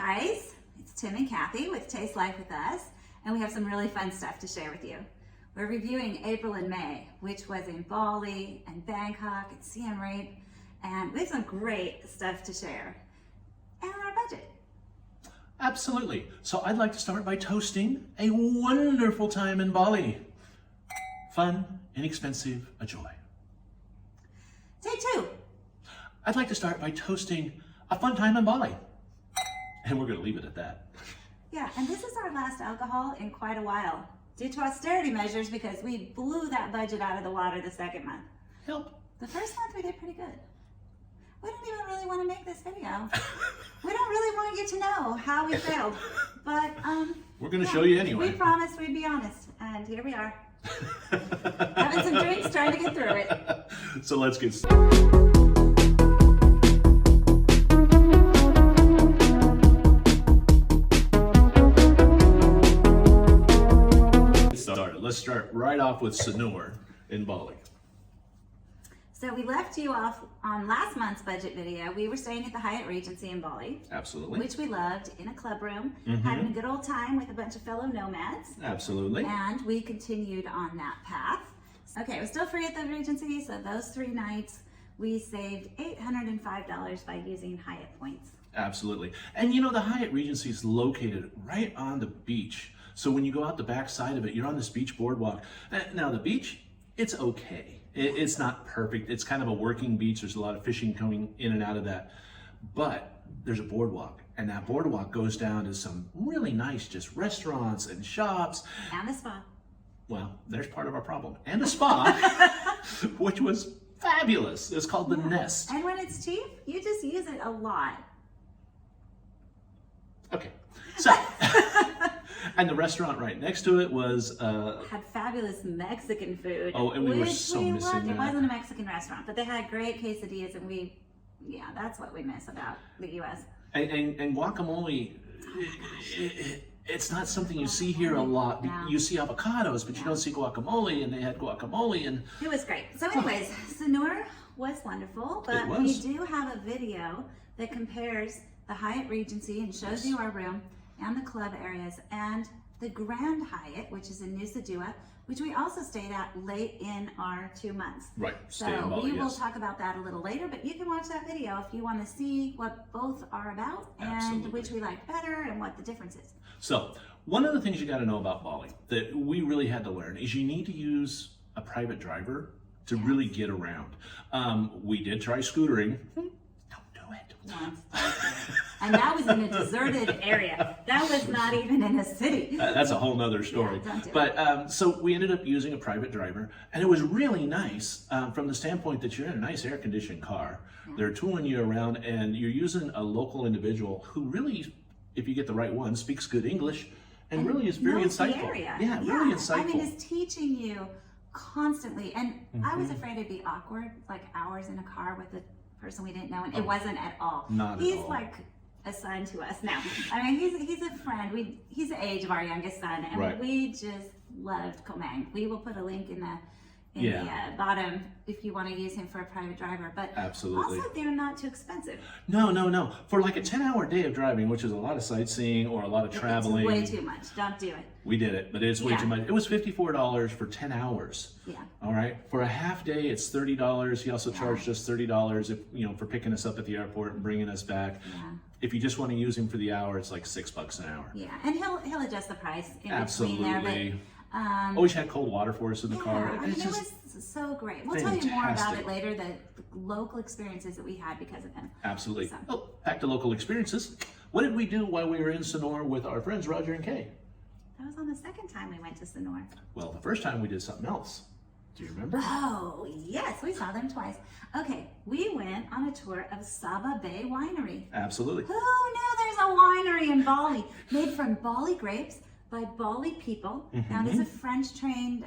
guys, it's Tim and Kathy with Taste Life with Us, and we have some really fun stuff to share with you. We're reviewing April and May, which was in Bali and Bangkok and Siem Reap, and we have some great stuff to share. And our budget. Absolutely. So I'd like to start by toasting a wonderful time in Bali. Fun, inexpensive, a joy. Take two. I'd like to start by toasting a fun time in Bali. And we're going to leave it at that. Yeah, and this is our last alcohol in quite a while, due to austerity measures, because we blew that budget out of the water the second month. Help. The first month we did pretty good. We don't even really want to make this video. We don't really want you to know how we failed, but we're going to show you anyway. We promised we'd be honest, and here we are. Having some drinks, trying to get through it. So let's get started. Let's start right off with Sanur in Bali. So we left you off on last month's budget video. We were staying at the Hyatt Regency in Bali. Absolutely. Which we loved, in a club room, having a good old time with a bunch of fellow nomads. Absolutely. And we continued on that path. Okay, it was still free at the Regency, so those 3 nights we saved $805 by using Hyatt points. Absolutely. And you know, the Hyatt Regency is located right on the beach. So when you go out the back side of it, you're on this beach boardwalk. Now the beach, it's okay. It's not perfect. It's kind of a working beach. There's a lot of fishing coming in and out of that. But there's a boardwalk, and that boardwalk goes down to some really nice just restaurants and shops. And a spa. Well, there's part of our problem. And a spa, which was fabulous. It's called the Nest. And when it's cheap, you just use it a lot. Okay. So, and the restaurant right next to it was had fabulous Mexican food. Oh, and we were so missing that. It wasn't a Mexican restaurant, but they had great quesadillas, and that's what we miss about the U.S. And guacamole, it's not something you see here a lot. No. You see avocados, but you don't see guacamole, and they had guacamole, and it was great. So anyways, Sanur was wonderful, but we do have a video that compares the Hyatt Regency and shows you our room and the club areas, and the Grand Hyatt, which is in Nusa, which we also stayed at late in our 2 months. Right, so we will talk about that a little later, but you can watch that video if you want to see what both are about and which we like better and what the difference is. So one of the things you got to know about Bali that we really had to learn is you need to use a private driver to really get around. We did try scootering. Don't do it. Once. And that was in a deserted area. That was not even in a city. That's a whole nother story. Yeah, don't do but so we ended up using a private driver, and it was really nice from the standpoint that you're in a nice air-conditioned car. Yeah. They're tooling you around, and you're using a local individual who really, if you get the right one, speaks good English and really is very insightful. The area. Yeah, really insightful. I mean, is teaching you constantly. And I was afraid it'd be awkward, like hours in a car with a person we didn't know, and it wasn't at all. Not He's at all. like a son to us now. I mean, he's a friend. He's the age of our youngest son, and we just loved Komang. We will put a link in the bottom if you want to use him for a private driver. But absolutely, also they're not too expensive. No. For like a 10-hour day of driving, which is a lot of sightseeing or a lot of traveling. It's way too much. Don't do it. We did it, but it's way too much. It was $54 for 10 hours. Yeah. All right. For a half day, it's $30. He also charged us $30 if for picking us up at the airport and bringing us back. Yeah. If you just want to use him for the hour, it's like $6 an hour. Yeah, and he'll adjust the price in Absolutely. between there. But always had cold water for us in the car. I mean, it was so great. We'll tell you more about it later, the local experiences that we had because of him. Absolutely. So. Oh, back to local experiences. What did we do while we were in Sanur with our friends Roger and Kay? That was on the second time we went to Sanur. Well, the first time we did something else. Do you remember? Oh, yes, we saw them twice. Okay, we went on a tour of Saba Bay Winery. Absolutely. Who knew there's a winery in Bali made from Bali grapes by Bali people. Now, it is a French-trained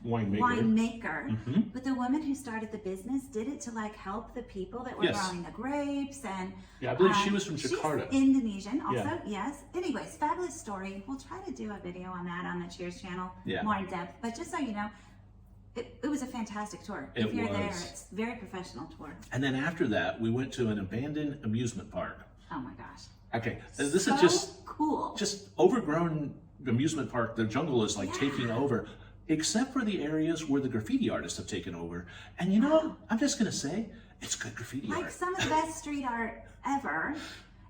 winemaker. But the woman who started the business did it to help the people that were growing the grapes. And I believe she was from Jakarta. She's Indonesian also, yes. Anyways, fabulous story. We'll try to do a video on that on the Cheers channel, more in depth. But just so you know, it was a fantastic tour. If you're there, it's a very professional tour. And then after that, we went to an abandoned amusement park. Oh my gosh. Okay, this so is just cool. Just overgrown amusement park. The jungle is like taking over, except for the areas where the graffiti artists have taken over. And you know, I'm just gonna say, it's good graffiti art. Like some of the best street art ever,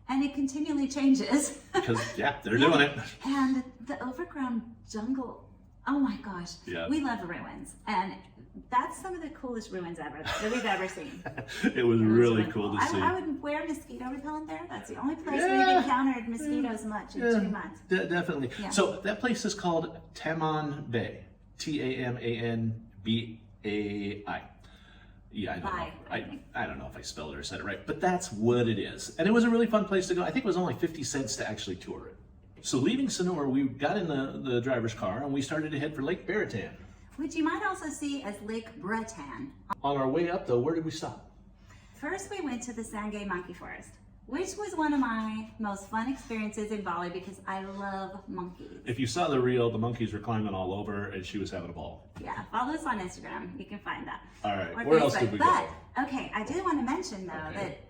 and it continually changes. Because they're doing it. And the overgrown jungle. Oh my gosh. Yeah. We love ruins, and that's some of the coolest ruins ever that we've ever seen. It was really cool to see. I would wear mosquito repellent there. That's the only place we've encountered mosquitoes much in 2 months. Definitely. Yeah. So that place is called Taman Bay. Tamanbai. Yeah, I don't know if I spelled it or said it right, but that's what it is. And it was a really fun place to go. I think it was only 50 cents to actually tour it. So leaving Sanur, we got in the driver's car and we started to head for Lake Baritan. Which you might also see as Lake Breton. On our way up though, where did we stop? First we went to the Sangay Monkey Forest, which was one of my most fun experiences in Bali because I love monkeys. If you saw the reel, the monkeys were climbing all over and she was having a ball. Yeah, follow us on Instagram. You can find that. All right, or where Facebook. else did we go? But, okay, I do want to mention though that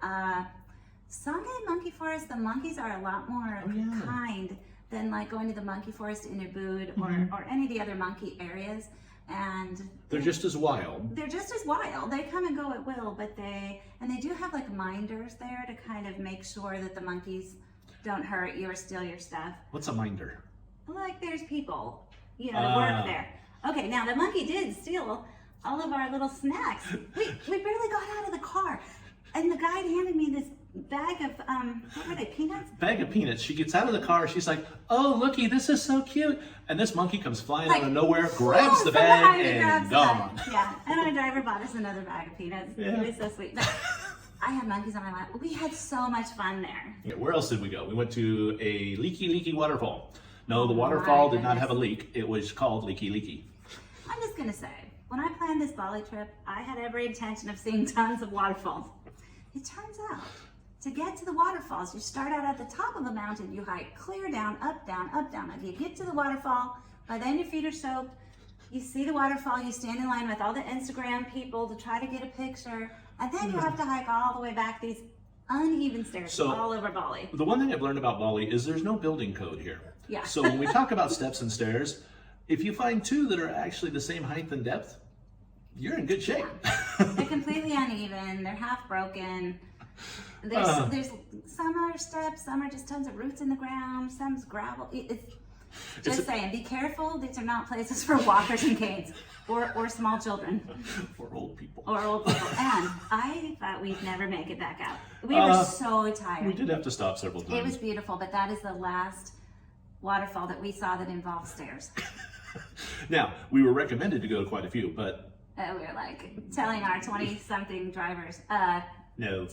Sangay Monkey Forest, the monkeys are a lot more kind than like going to the monkey forest in Ubud or any of the other monkey areas. And they're just as wild. They're just as wild. They come and go at will, but they do have like minders there to kind of make sure that the monkeys don't hurt you or steal your stuff. What's a minder? Like there's people, you know, that work there. Okay, now the monkey did steal all of our little snacks. We barely got out of the car, and the guide handed me this bag of what were they, peanuts? Bag of peanuts. She gets out of the car. She's like, "Oh, looky, this is so cute!" And this monkey comes flying out of nowhere, grabs the bag, and gone. Yeah, and our driver bought us another bag of peanuts. Yeah. It was so sweet. But I had monkeys on my lap. We had so much fun there. Yeah, where else did we go? We went to a leaky waterfall. No, the waterfall did not have a leak. It was called Leaky. I'm just gonna say, when I planned this Bali trip, I had every intention of seeing tons of waterfalls. It turns out, to get to the waterfalls, you start out at the top of a mountain, you hike clear down, up, down, up, down. If you get to the waterfall, by then your feet are soaked, you see the waterfall, you stand in line with all the Instagram people to try to get a picture, and then you have to hike all the way back these uneven stairs all over Bali. The one thing I've learned about Bali is there's no building code here. Yeah. So when we talk about steps and stairs, if you find two that are actually the same height and depth, you're in good shape. They're completely uneven, they're half broken. There's some are steps, some are just tons of roots in the ground, some's gravel. It's saying, be careful. These are not places for walkers and canes or small children. Or old people. Or old people. And I thought we'd never make it back out. We were so tired. We did have to stop several times. It was beautiful, but that is the last waterfall that we saw that involved stairs. Now, we were recommended to go to quite a few, but... we were like telling our 20-something drivers, no.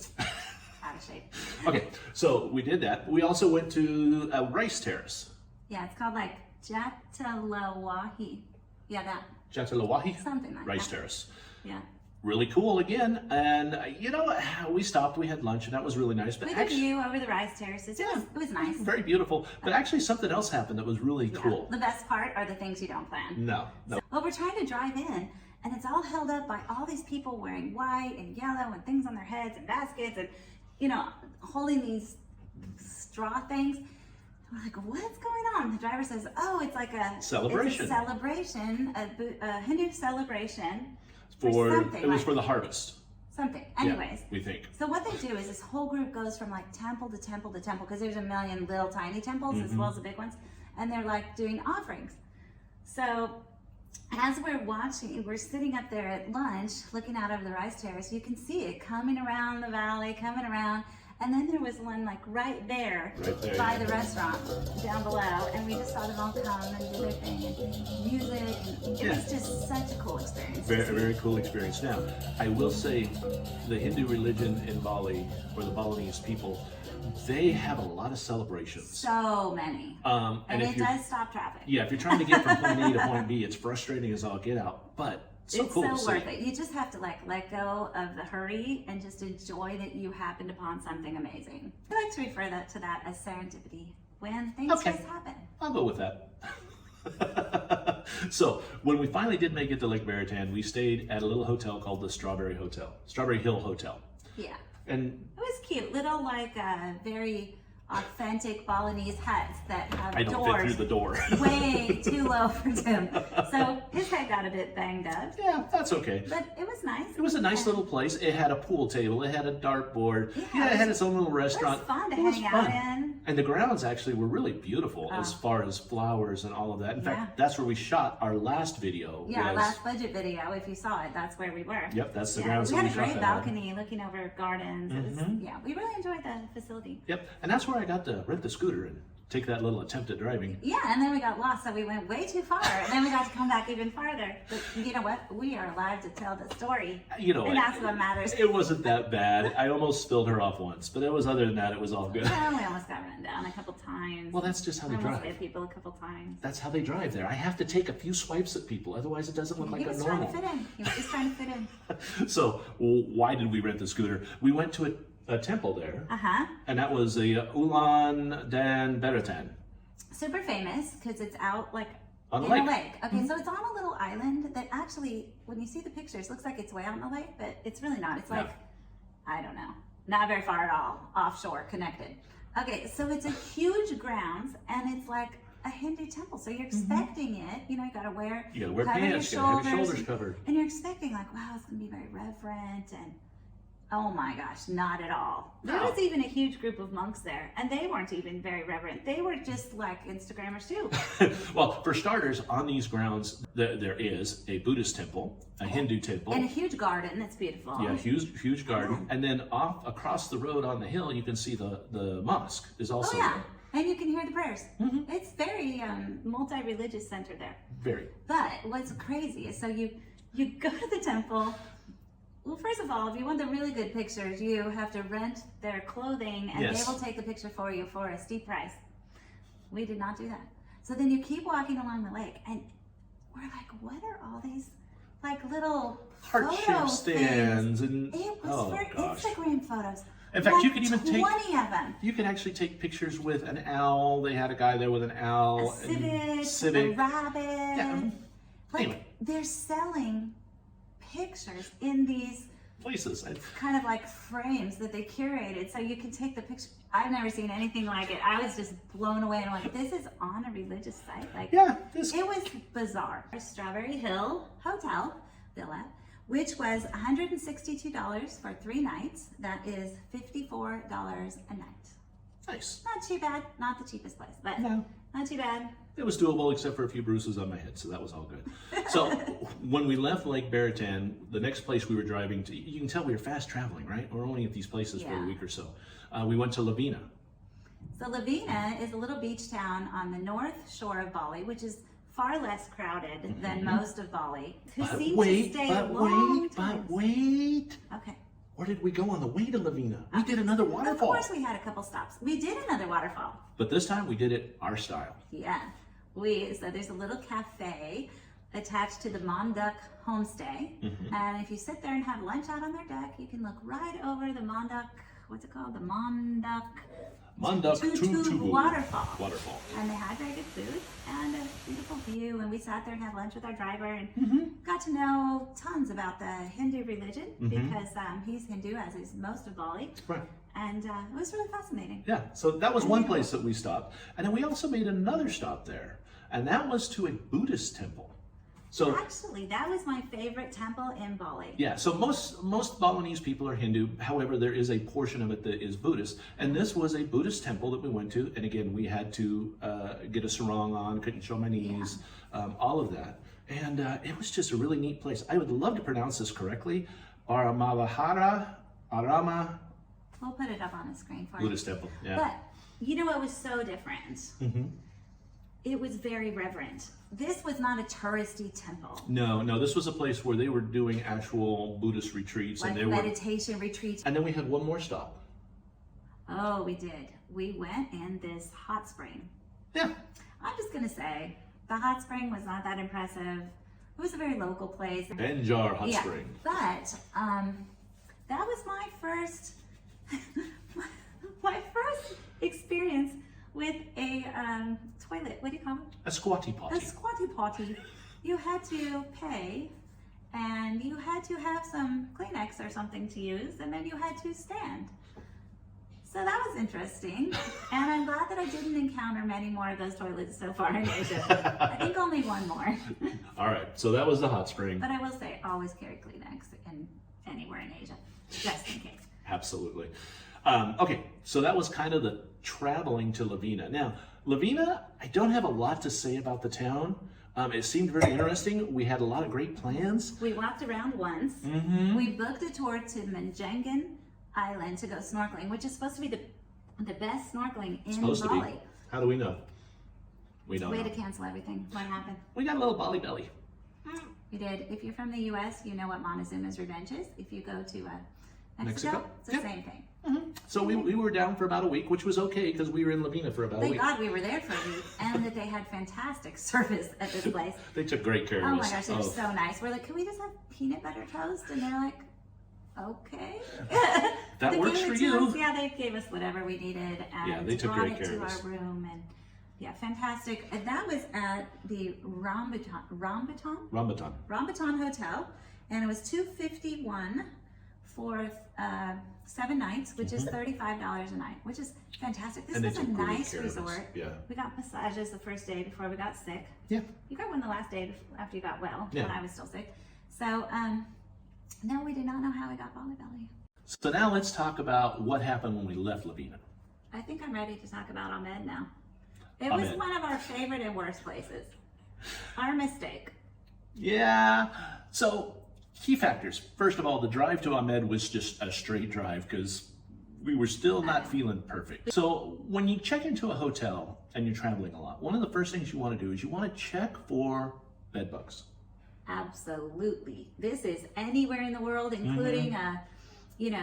Out of shape. Okay, so we did that. We also went to a rice terrace. Yeah, it's called like Jatalawahi. Yeah, that. Jatalawahi? Something like rice that. Terrace. Yeah. Really cool again. And you know, we stopped, we had lunch, and that was really nice. But with a view over the rice terraces. It was nice. Very beautiful. But actually something else happened that was really cool. The best part are the things you don't plan. No. Well, we're trying to drive in, and it's all held up by all these people wearing white and yellow and things on their heads and baskets and, you know, holding these straw things. We're like, what's going on? The driver says, oh, it's like a celebration. It's a celebration, a Hindu celebration for something. It was for the harvest. Something. Anyways. Yeah, we think. So what they do is this whole group goes from like temple to temple to temple, because there's a million little tiny temples as well as the big ones. And they're like doing offerings. So as we're watching, we're sitting up there at lunch, looking out over the rice terrace, you can see it coming around the valley, coming around. And then there was one like right there by the restaurant down below, and we just saw them all come and do their thing and music, and it was just such a cool experience. Very cool experience. Now, I will say the Hindu religion in Bali, or the Balinese people, they have a lot of celebrations. So many. And it does stop traffic. Yeah, if you're trying to get from point A to point B, it's frustrating as all get out, but it's cool so worth it. You just have to like let go of the hurry and just enjoy that you happened upon something amazing. I like to refer to that as serendipity, when things just happen. I'll go with that. So when we finally did make it to Lake Baritan, we stayed at a little hotel called the Strawberry Hill Hotel. Yeah. And it was cute. Little, like, very authentic Balinese huts that have I don't doors fit through the door. way too low for Tim. So his head got a bit banged up. Yeah, that's okay. But it was nice. It was a nice little place. It had a pool table. It had a dartboard. Yeah, it had its own little restaurant. It was fun to hang out in. And the grounds actually were really beautiful as far as flowers and all of that. In fact, that's where we shot our last video. Yeah, our last budget video. If you saw it, that's where we were. Yep, that's the grounds. We had a great balcony looking over gardens. It was, yeah, we really enjoyed the facility. Yep, and that's where I got to rent the scooter and take that little attempt at driving. Yeah, and then we got lost, so we went way too far, and then we got to come back even farther. But you know what? We are allowed to tell the story. You know, and that's what matters. It wasn't that bad. I almost spilled her off once, but other than that, it was all good. Well, we almost got run down a couple times. Well, that's just how they drive. Hit people a couple times. That's how they drive there. I have to take a few swipes at people, otherwise it doesn't look like a normal. He was just trying to fit in. So, why did we rent the scooter? We went to a temple there, and that was the Ulan Dan Beratan. Super famous because it's out like on in the lake. A lake. Okay, so it's on a little island that actually, when you see the pictures, looks like it's way out in the lake, but it's really not. It's like, I don't know, not very far at all, offshore, connected. Okay, so it's a huge grounds, and it's like a Hindu temple. So you're expecting it, you know, you gotta wear pants, you gotta have your shoulders covered. And you're expecting like, wow, it's gonna be very reverent and oh my gosh, not at all. No. There was even a huge group of monks there, and they weren't even very reverent. They were just like Instagrammers too. Well, for starters, on these grounds, there is a Buddhist temple, a Hindu temple. And a huge garden that's beautiful. Yeah, huge garden. And then across the road on the hill, you can see the mosque is also there. And you can hear the prayers. It's very multi-religious center there. Very. But what's crazy is, so you go to the temple. Well, first of all, if you want the really good pictures, you have to rent their clothing, and they will take the picture for you for a steep price. We did not do that. So then you keep walking along the lake, and we're like, what are all these like little heart-shaped stands? And it was for Instagram photos. In fact, you can even 20 of them. You can actually take pictures with an owl. They had a guy there with an owl. A civet. A rabbit. Yeah. Like, they're selling pictures in these places, kind of like frames that they curated, so you can take the picture. I've never seen anything like it. I was just blown away, and I'm like, this is on a religious site. Like, it was bizarre. Strawberry Hill Hotel Villa, which was $162 for 3 nights. That is $54 a night. Nice. Not too bad. Not the cheapest place, but not too bad. It was doable, except for a few bruises on my head, so that was all good. So when we left Lake Beratan, the next place we were driving to, you can tell we were fast traveling, right? We're only at these places for a week or so. We went to Lavina. So Lavina is a little beach town on the north shore of Bali, which is far less crowded than most of Bali. But wait. Okay. Where did we go on the way to Lavina? We did another waterfall. Of course we had a couple stops. We did another waterfall. But this time we did it our style. Yeah. So there's a little cafe attached to the Monduk homestay. And if you sit there and have lunch out on their deck, you can look right over the Monduk, what's it called? The Monduk Tutu waterfall. And they had very good food and a beautiful view, and we sat there and had lunch with our driver and got to know tons about the Hindu religion because he's Hindu, as is most of Bali. Right. And it was really fascinating. Yeah, so that was one place that we stopped. And then we also made another stop there, and that was to a Buddhist temple. So actually, that was my favorite temple in Bali. Yeah, so most Balinese people are Hindu. However, there is a portion of it that is Buddhist. And this was a Buddhist temple that we went to. And again, we had to get a sarong on, couldn't show my knees, all of that. And it was just a really neat place. I would love to pronounce this correctly. Aramalahara Arama. We'll put it up on the screen for you. Buddhist temple, yeah. But you know what was so different? It was very reverent. This was not a touristy temple. No, this was a place where they were doing actual Buddhist retreats. Like meditation retreats. And then we had one more stop. Oh, we did. We went in this hot spring. Yeah. I'm just going to say, the hot spring was not that impressive. It was a very local place. Banjar Hot Spring. But that was my first, my first experience with a toilet. What do you call it? A squatty potty. A squatty potty. You had to pay and you had to have some Kleenex or something to use, and then you had to stand. So that was interesting, and I'm glad that I didn't encounter many more of those toilets so far in Asia. I think only one more. All right, so that was the hot spring. But I will say, always carry Kleenex anywhere in Asia, just in case. Absolutely. Okay, so that was kind of the traveling to Lavina. Now, Lavina, I don't have a lot to say about the town. It seemed very interesting. We had a lot of great plans. We walked around once. Mm-hmm. We booked a tour to Menjangan Island to go snorkeling, which is supposed to be the best snorkeling in Bali. How do we know? We don't We know. had to cancel everything. What happened? We got a little Bali belly. We did. If you're from the U.S., you know what Montezuma's Revenge is. If you go to Mexico? it's the same thing. Mm-hmm. So we were down for about a week, which was okay because we were in Lavina for about a Thank week. God we were there for a week, and that they had fantastic service at this place. They took great care of us. Oh my gosh, they're so nice. We're like, can we just have peanut butter toast? And they're like, okay. That They works gave for it to you. us. Yeah, they gave us whatever we needed, and Yeah, they took brought great it care to of us. our room, and yeah, fantastic. And that was at the Rambutan Hotel, and it was $251 for 7 nights, which is $35 a night, which is fantastic. This And they was a took great nice care of us. resort. Yeah. We got massages the first day before we got sick. Yeah. You got one the last day after you got well, Yeah. when I was still sick. So, no, we did not know how we got Bali belly. So now let's talk about what happened when we left Lavina. I think I'm ready to talk about Ahmed now. It was Ahmed. one of our favorite and worst places. Our mistake. Yeah. So key factors. First of all, the drive to Ahmed was just a straight drive because we were still not feeling perfect. So when you check into a hotel and you're traveling a lot, one of the first things you want to do is you want to check for bed bugs. Absolutely. This is anywhere in the world, including a,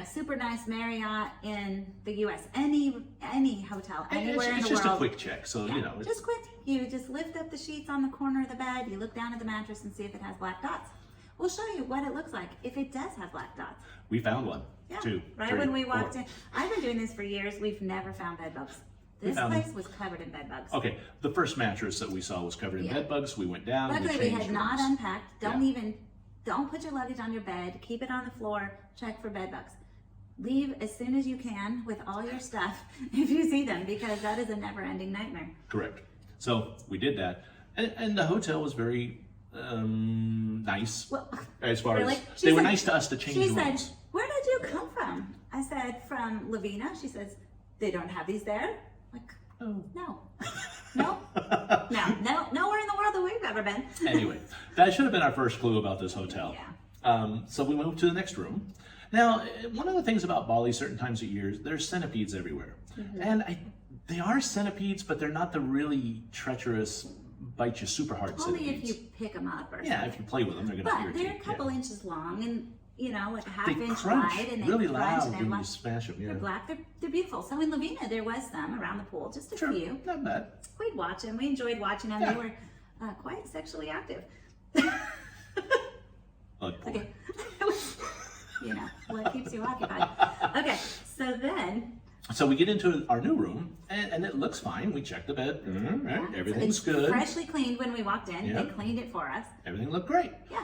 super nice Marriott in the U.S. Any hotel, anywhere in It's the just world. a quick check. So, it's Just quick. You just lift up the sheets on the corner of the bed, you look down at the mattress and see if it has black dots. We'll show you what it looks like if it does have black dots. we found one. Yeah, 2, right 3, when we walked 4. in. I've been doing this for years. We've never found bed bugs. This found place was covered in bed bugs. Okay, the first mattress that we saw was covered in Yeah. bed bugs. We went down. Luckily, we had not rooms. unpacked. Don't put your luggage on your bed. Keep it on the floor. Check for bed bugs. Leave as soon as you can with all your stuff if you see them, because that is a never-ending nightmare. Correct. So we did that, and the hotel was very nice. Well, As far really? as She they were said- nice to us to change She rooms. said, "Where did you come from?" I said, "From Lavina." She says, "They don't have these there." Like, Oh. no, no, nowhere in the world that we've ever been. Anyway, that should have been our first clue about this hotel. Yeah. So we moved to the next room. Now, one of the things about Bali, certain times of year, there's centipedes everywhere, and they are centipedes, but they're not the really treacherous, bite you super hard Only centipedes. if you pick them up or Yeah, something. if you play with them, they're going to But irritate. they're a couple inches long and, like a half They inch crunch wide, and they really crunch loud and they're when you black. smash them. Yeah, They're black. They're beautiful. So in Lavina, there was some around the pool, just a sure, few. not bad. We'd watch them. We enjoyed watching them. Yeah. They were quite sexually active. Oh, boy. Okay. What keeps you occupied. Okay, so then. So we get into our new room, and it looks fine. We checked the bed. Right, everything's it's good. Freshly cleaned when we walked in. Yeah. They cleaned it for us. Everything looked great. Yeah.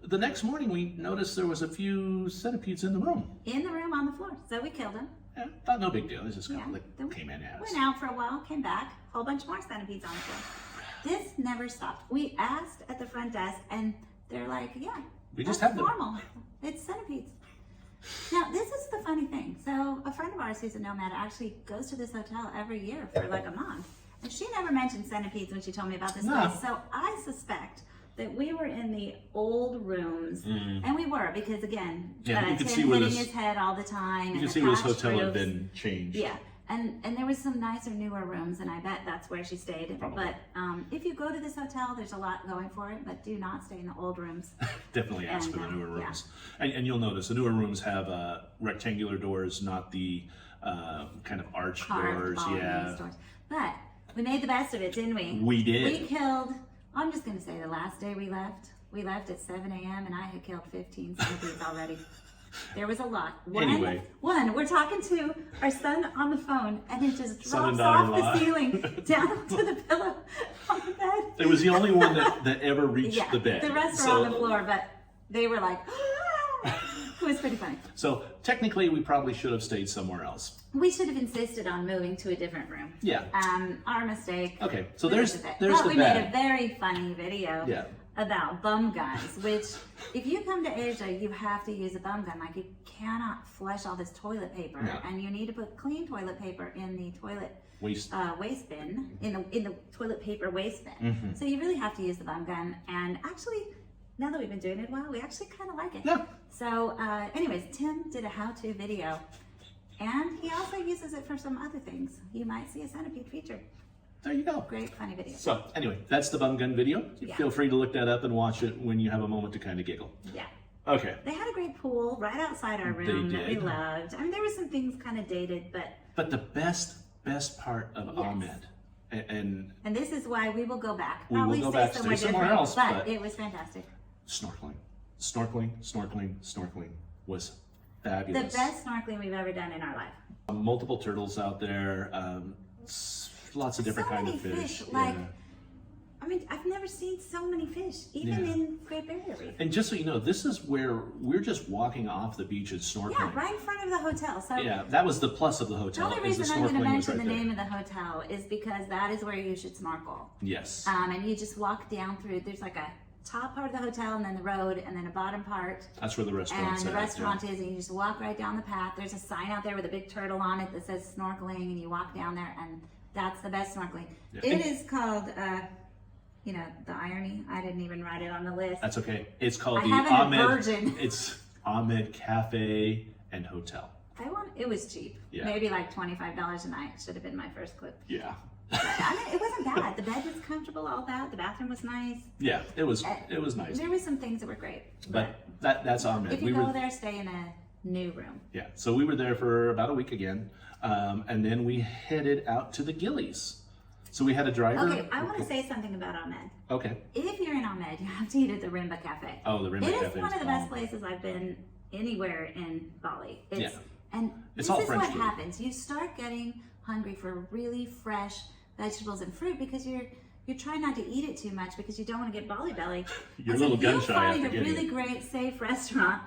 The next morning, we noticed there was a few centipedes in the room. In the room on the floor. So we killed them. Yeah, thought no big deal. They just Yeah. came in at us. Went out for a while, came back, whole bunch more centipedes on the floor. This never stopped. We asked at the front desk, and they're like, "Yeah, We just that's have them." normal. It's centipedes." Now, this is the funny thing. So, a friend of ours who's a nomad actually goes to this hotel every year for like a month, and she never mentioned centipedes when she told me about this No. place. So, I suspect that we were in the old rooms, and we were because again, Yeah, you could Tim see where hitting this- his head all the time. You and can the see where this thatched hotel had roofs. been changed. Yeah, and there was some nicer, newer rooms, and I bet that's where she stayed. Probably. But if you go to this hotel, there's a lot going for it, but do not stay in the old rooms. Definitely ask And, for the newer yeah. rooms. And you'll notice the newer rooms have rectangular doors, not the kind of arched Carved doors. Balinese Yeah. doors. But we made the best of it, didn't we? We did. We killed, I'm just going to say the last day we left at 7 a.m. and I had killed 15 centipedes already. There was a lot. Anyway. We're talking to our son on the phone, and it just Son and drops off daughter-in-law. the ceiling down to the pillow on the bed. It was the only one that ever reached Yeah, the bed. the rest are So- on the floor, but They were like, it was pretty funny. So technically, we probably should have stayed somewhere else. We should have insisted on moving to a different room. Yeah. Our mistake. Okay, so there's the we made a bad. very funny video. Yeah. About bum guns, which if you come to Asia, you have to use a bum gun. Like you cannot flush all this toilet paper, and you need to put clean toilet paper in the toilet waste bin, in the toilet paper waste bin. So you really have to use the bum gun. And actually, now that we've been doing it a while, we actually kind of like it. Yeah. So, anyways, Tim did a how-to video, and he also uses it for some other things. You might see a centipede feature. There you go. Great, funny video. So anyway, that's the bum gun video. Yeah. Feel free to look that up and watch it when you have a moment to kind of giggle. Yeah. Okay. They had a great pool right outside our room that we loved. I mean, there were some things kind of dated, but the best part of Ahmed, and this is why we will go back. We will go back, stay somewhere else, but it was fantastic. Snorkeling was fabulous. The best snorkeling we've ever done in our life. Multiple turtles out there. Lots of different kind of fish. Like, I mean, I've never seen so many fish, even in Great Barrier Reef. And just so you know, this is where we're just walking off the beach and snorkeling. Yeah, right in front of the hotel. So yeah, that was the plus of the hotel. The only reason I'm going to mention the name of the hotel is because that is where you should snorkel. Yes. And you just walk down through. There's like a top part of the hotel, and then the road, and then a bottom part. That's where the restaurant is. And the restaurant is, and you just walk right down the path. There's a sign out there with a big turtle on it that says snorkeling, and you walk down there, and that's the best snorkeling. Yeah. It is called, you know, the irony. I didn't even write it on the list. That's okay. It's called the Ahmed. It's Ahmed Cafe and Hotel. It was cheap. Yeah. Maybe like $25 a night. Should have been my first clip. Yeah. I mean, it wasn't bad. The bed was comfortall, all that. The bathroom was nice. Yeah, it was nice. There were some things that were great. But that's Ahmed. If you go there, stay in a new room. Yeah. So we were there for about a week again. And then we headed out to the Gilis. So we had a driver. Okay, I want to say something about Ahmed. Okay. If you're in Ahmed, you have to eat at the Rimba Cafe. Oh, the Rimba Cafe. It is one of the best places I've been anywhere in Bali. And it's this all is French what food. happens. You start getting hungry for really fresh vegetables and fruit because you're trying not to eat it too much because you don't want to get Bali belly. You're a little gun shy after getting getting a really great, safe restaurant.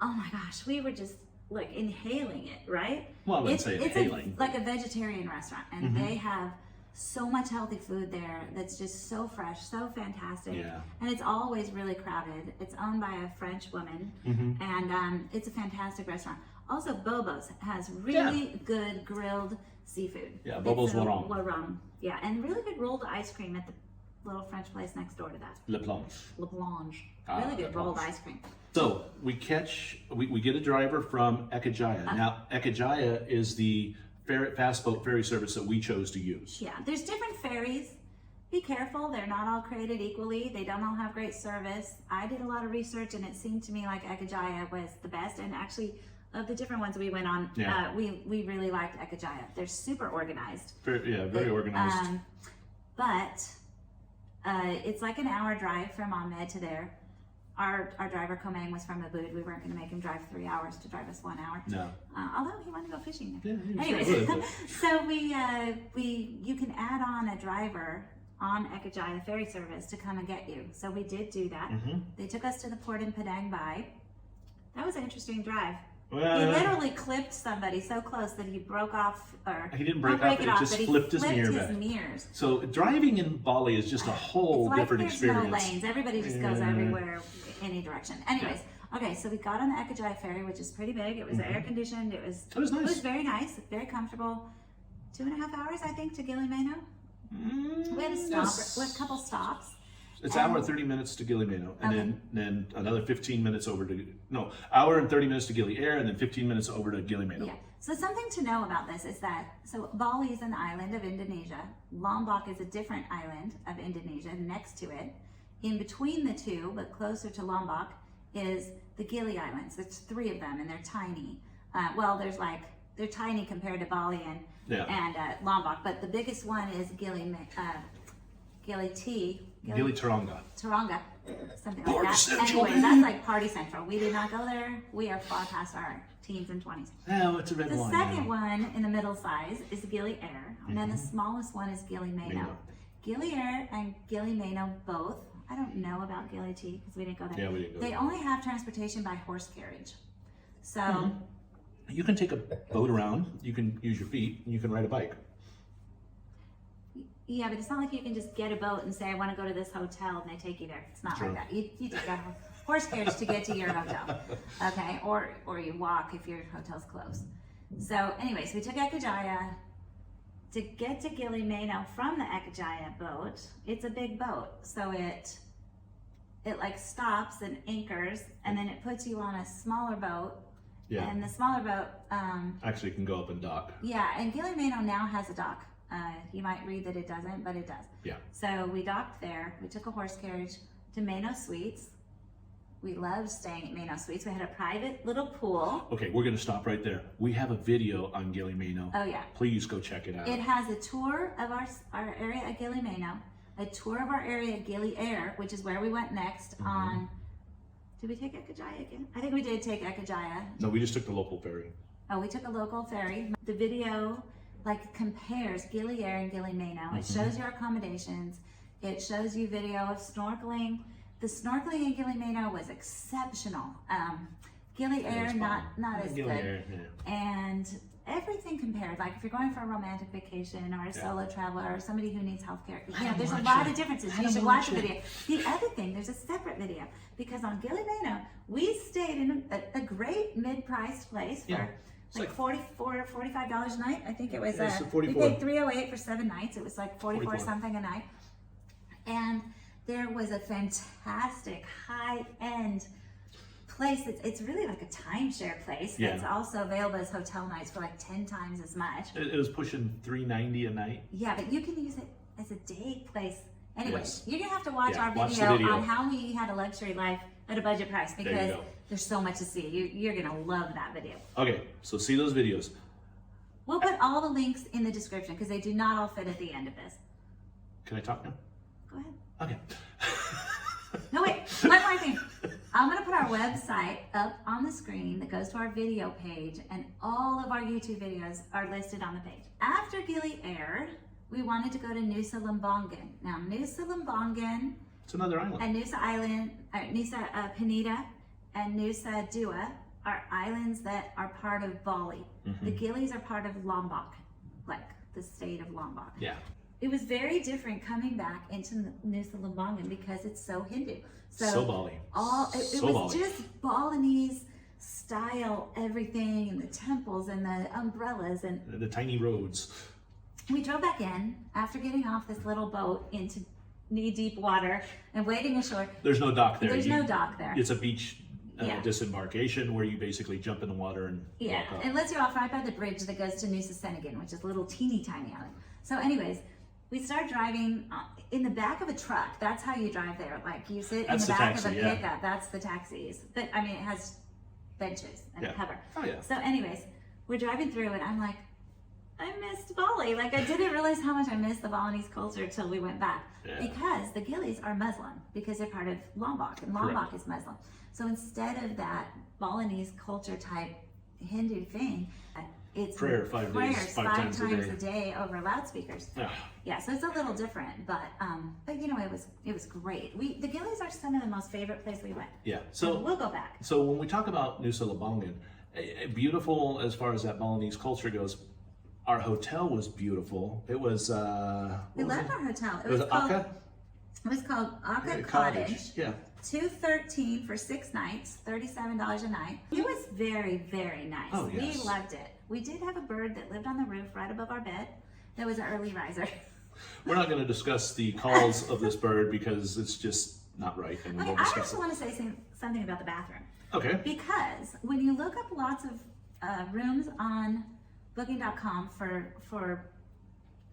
Oh my gosh, we were just like inhaling it, right? Well, I wouldn't say inhaling. It's like a vegetarian restaurant, and they have so much healthy food there that's just so fresh, so fantastic. Yeah. And it's always really crowded. It's owned by a French woman, and it's a fantastic restaurant. Also, Bobo's has really good grilled seafood. Yeah, Bobo's Warong. Yeah, and really good rolled ice cream at the little French place next door to that. Le Planche. Le Planche. Really good rolled ice cream. So we get a driver from Ekajaya. Now, Ekajaya is the fast boat ferry service that we chose to use. Yeah, there's different ferries. Be careful, they're not all created equally. They don't all have great service. I did a lot of research, and it seemed to me like Ekajaya was the best. And actually, of the different ones we went on, we really liked Ekajaya. They're super organized. Very organized. But it's like an hour drive from Ahmed to there. Our driver Komang was from Ubud. We weren't going to make him drive 3 hours to drive us 1 hour. No. Although he wanted to go fishing there. Yeah, anyways, so you can add on a driver on Ekajaya ferry service to come and get you. So we did do that. They took us to the port in Padang Bai. That was an interesting drive. Well, he literally clipped somebody so close that he broke off, or he didn't break off, it just flipped his mirrors. So driving in Bali is just a whole different experience. There's no lanes. Everybody just goes everywhere, any direction. Anyways, okay, so we got on the Ekajaya ferry, which is pretty big. It was air conditioned. It was nice. It was very nice, very comfortable. 2.5 hours, I think, to Gili and Nusa. We had a couple stops. It's hour and 30 minutes to Gili and Nusa, and then another 15 minutes over to, hour and 30 minutes to Gili Air, and then 15 minutes over to Gili and Nusa. Yeah, so something to know about this is that, Bali is an island of Indonesia. Lombok is a different island of Indonesia next to it. In between the two, but closer to Lombok, is the Gili Islands. There's 3 of them, and they're tiny. They're tiny compared to Bali and Lombok, but the biggest one is Gili Taronga. Taronga, something Party like that. Central, Anyway, that's like Party Central. We did not go there. We are far past our teens and 20s. Oh, it's a red The wine. second one in the middle size is Gili Air, and then the smallest one is Gili Mano. Gili Air and Gili Mano both I don't know about Gili because we didn't go there. Yeah, we didn't go They there. only have transportation by horse carriage. So you can take a boat around, you can use your feet, and you can ride a bike. yeah, but it's not like you can just get a boat and say, I want to go to this hotel, and they take you there. It's not like that. You take a horse carriage to get to your hotel, okay? Or you walk if your hotel's close. So anyways, we took Ekajaya. To get to Gili Meno from the Ekajaya boat, it's a big boat. So it like stops and anchors, and then it puts you on a smaller boat. Yeah. And the smaller boat, actually can go up and dock. yeah, and Gili Meno now has a dock. You might read that it doesn't, but it does. Yeah. So we docked there. We took a horse carriage to Meno Suites. We loved staying at Meno Suites. We had a private little pool. Okay, we're going to stop right there. We have a video on Gili Meno. Oh yeah. Please go check it out. It has a tour of our area at Gili Meno, a tour of our area at Gili Air, which is where we went next on. Did we take Ekajaya again? I think we did take Ekajaya. No, we just took the local ferry. Oh, we took a local ferry. The video like compares Gili Air and Gili Meno. It shows your accommodations. It shows you video of snorkeling. The snorkeling in Gili Meno was exceptional. Gili Air, not as Gili good. Air, yeah. And everything compared, like if you're going for a romantic vacation or a solo traveler or somebody who needs healthcare, there's a lot of differences. You should watch the video. The other thing, there's a separate video because on Gili Meno, we stayed in a great mid-priced place for like $44 or $45 a night. I think it was. We paid $308 for 7 nights. It was like 44 something a night, and there was a fantastic high-end place. It's really like a timeshare place that's also available as hotel nights for like 10 times as much. It was pushing $390 a night. Yeah, but you can use it as a day place. Anyways, you're gonna have to watch our watch video, the video on how we had a luxury life at a budget price because there's so much to see. You're gonna love that video. Okay, so see those videos. We'll put all the links in the description because they do not all fit at the end of this. Can I talk now? Go ahead. Okay. No, wait, one more thing. I'm gonna put our website up on the screen that goes to our video page, and all of our YouTube videos are listed on the page. After Gili aired, we wanted to go to Nusa Lembongan. Now, Nusa Lembongan, it's another island. and Nusa Island, Nusa Penida, and Nusa Dua are islands that are part of Bali. The Gilis are part of Lombok, like the state of Lombok. Yeah. It was very different coming back into Nusa Lembongan because it's so Hindu. So Bali. It was just Balinese style everything, and the temples and the umbrellas and the tiny roads. We drove back in after getting off this little boat into knee-deep water and wading ashore. There's no dock there. There's no dock there. It's a beach disembarkation where you basically jump in the water and walk up. It lets you off right by the bridge that goes to Nusa Senegan, which is a little teeny tiny island. So anyways, we start driving in the back of a truck. That's how you drive there. Like you sit in the back of a pickup. That's the taxis. But I mean, it has benches and a cover. Oh yeah. So anyways, we're driving through and I'm like, I missed Bali. Like I didn't realize how much I missed the Balinese culture till we went back. Yeah. Because the Gilis are Muslim because they're part of Lombok and Lombok is Muslim. So instead of that Balinese culture type Hindu thing, it's prayers five times a day over loudspeakers. Yeah, so it's a little different, but you know, it was great. The Gilis are some of the most favorite place we went. Yeah, so we'll go back. So when we talk about Nusa Lembongan, beautiful as far as that Balinese culture goes. Our hotel was beautiful. It was. We loved our hotel. It was Aka. It was called Aka Cottage. Yeah. $213 for 6 nights, $37 a night. It was very, very nice. Oh, yes. We loved it. We did have a bird that lived on the roof right above our bed. That was an early riser. We're not going to discuss the calls of this bird because it's just not right, and we won't discuss it. I actually want to say something about the bathroom. Okay. Because when you look up lots of rooms on Booking.com for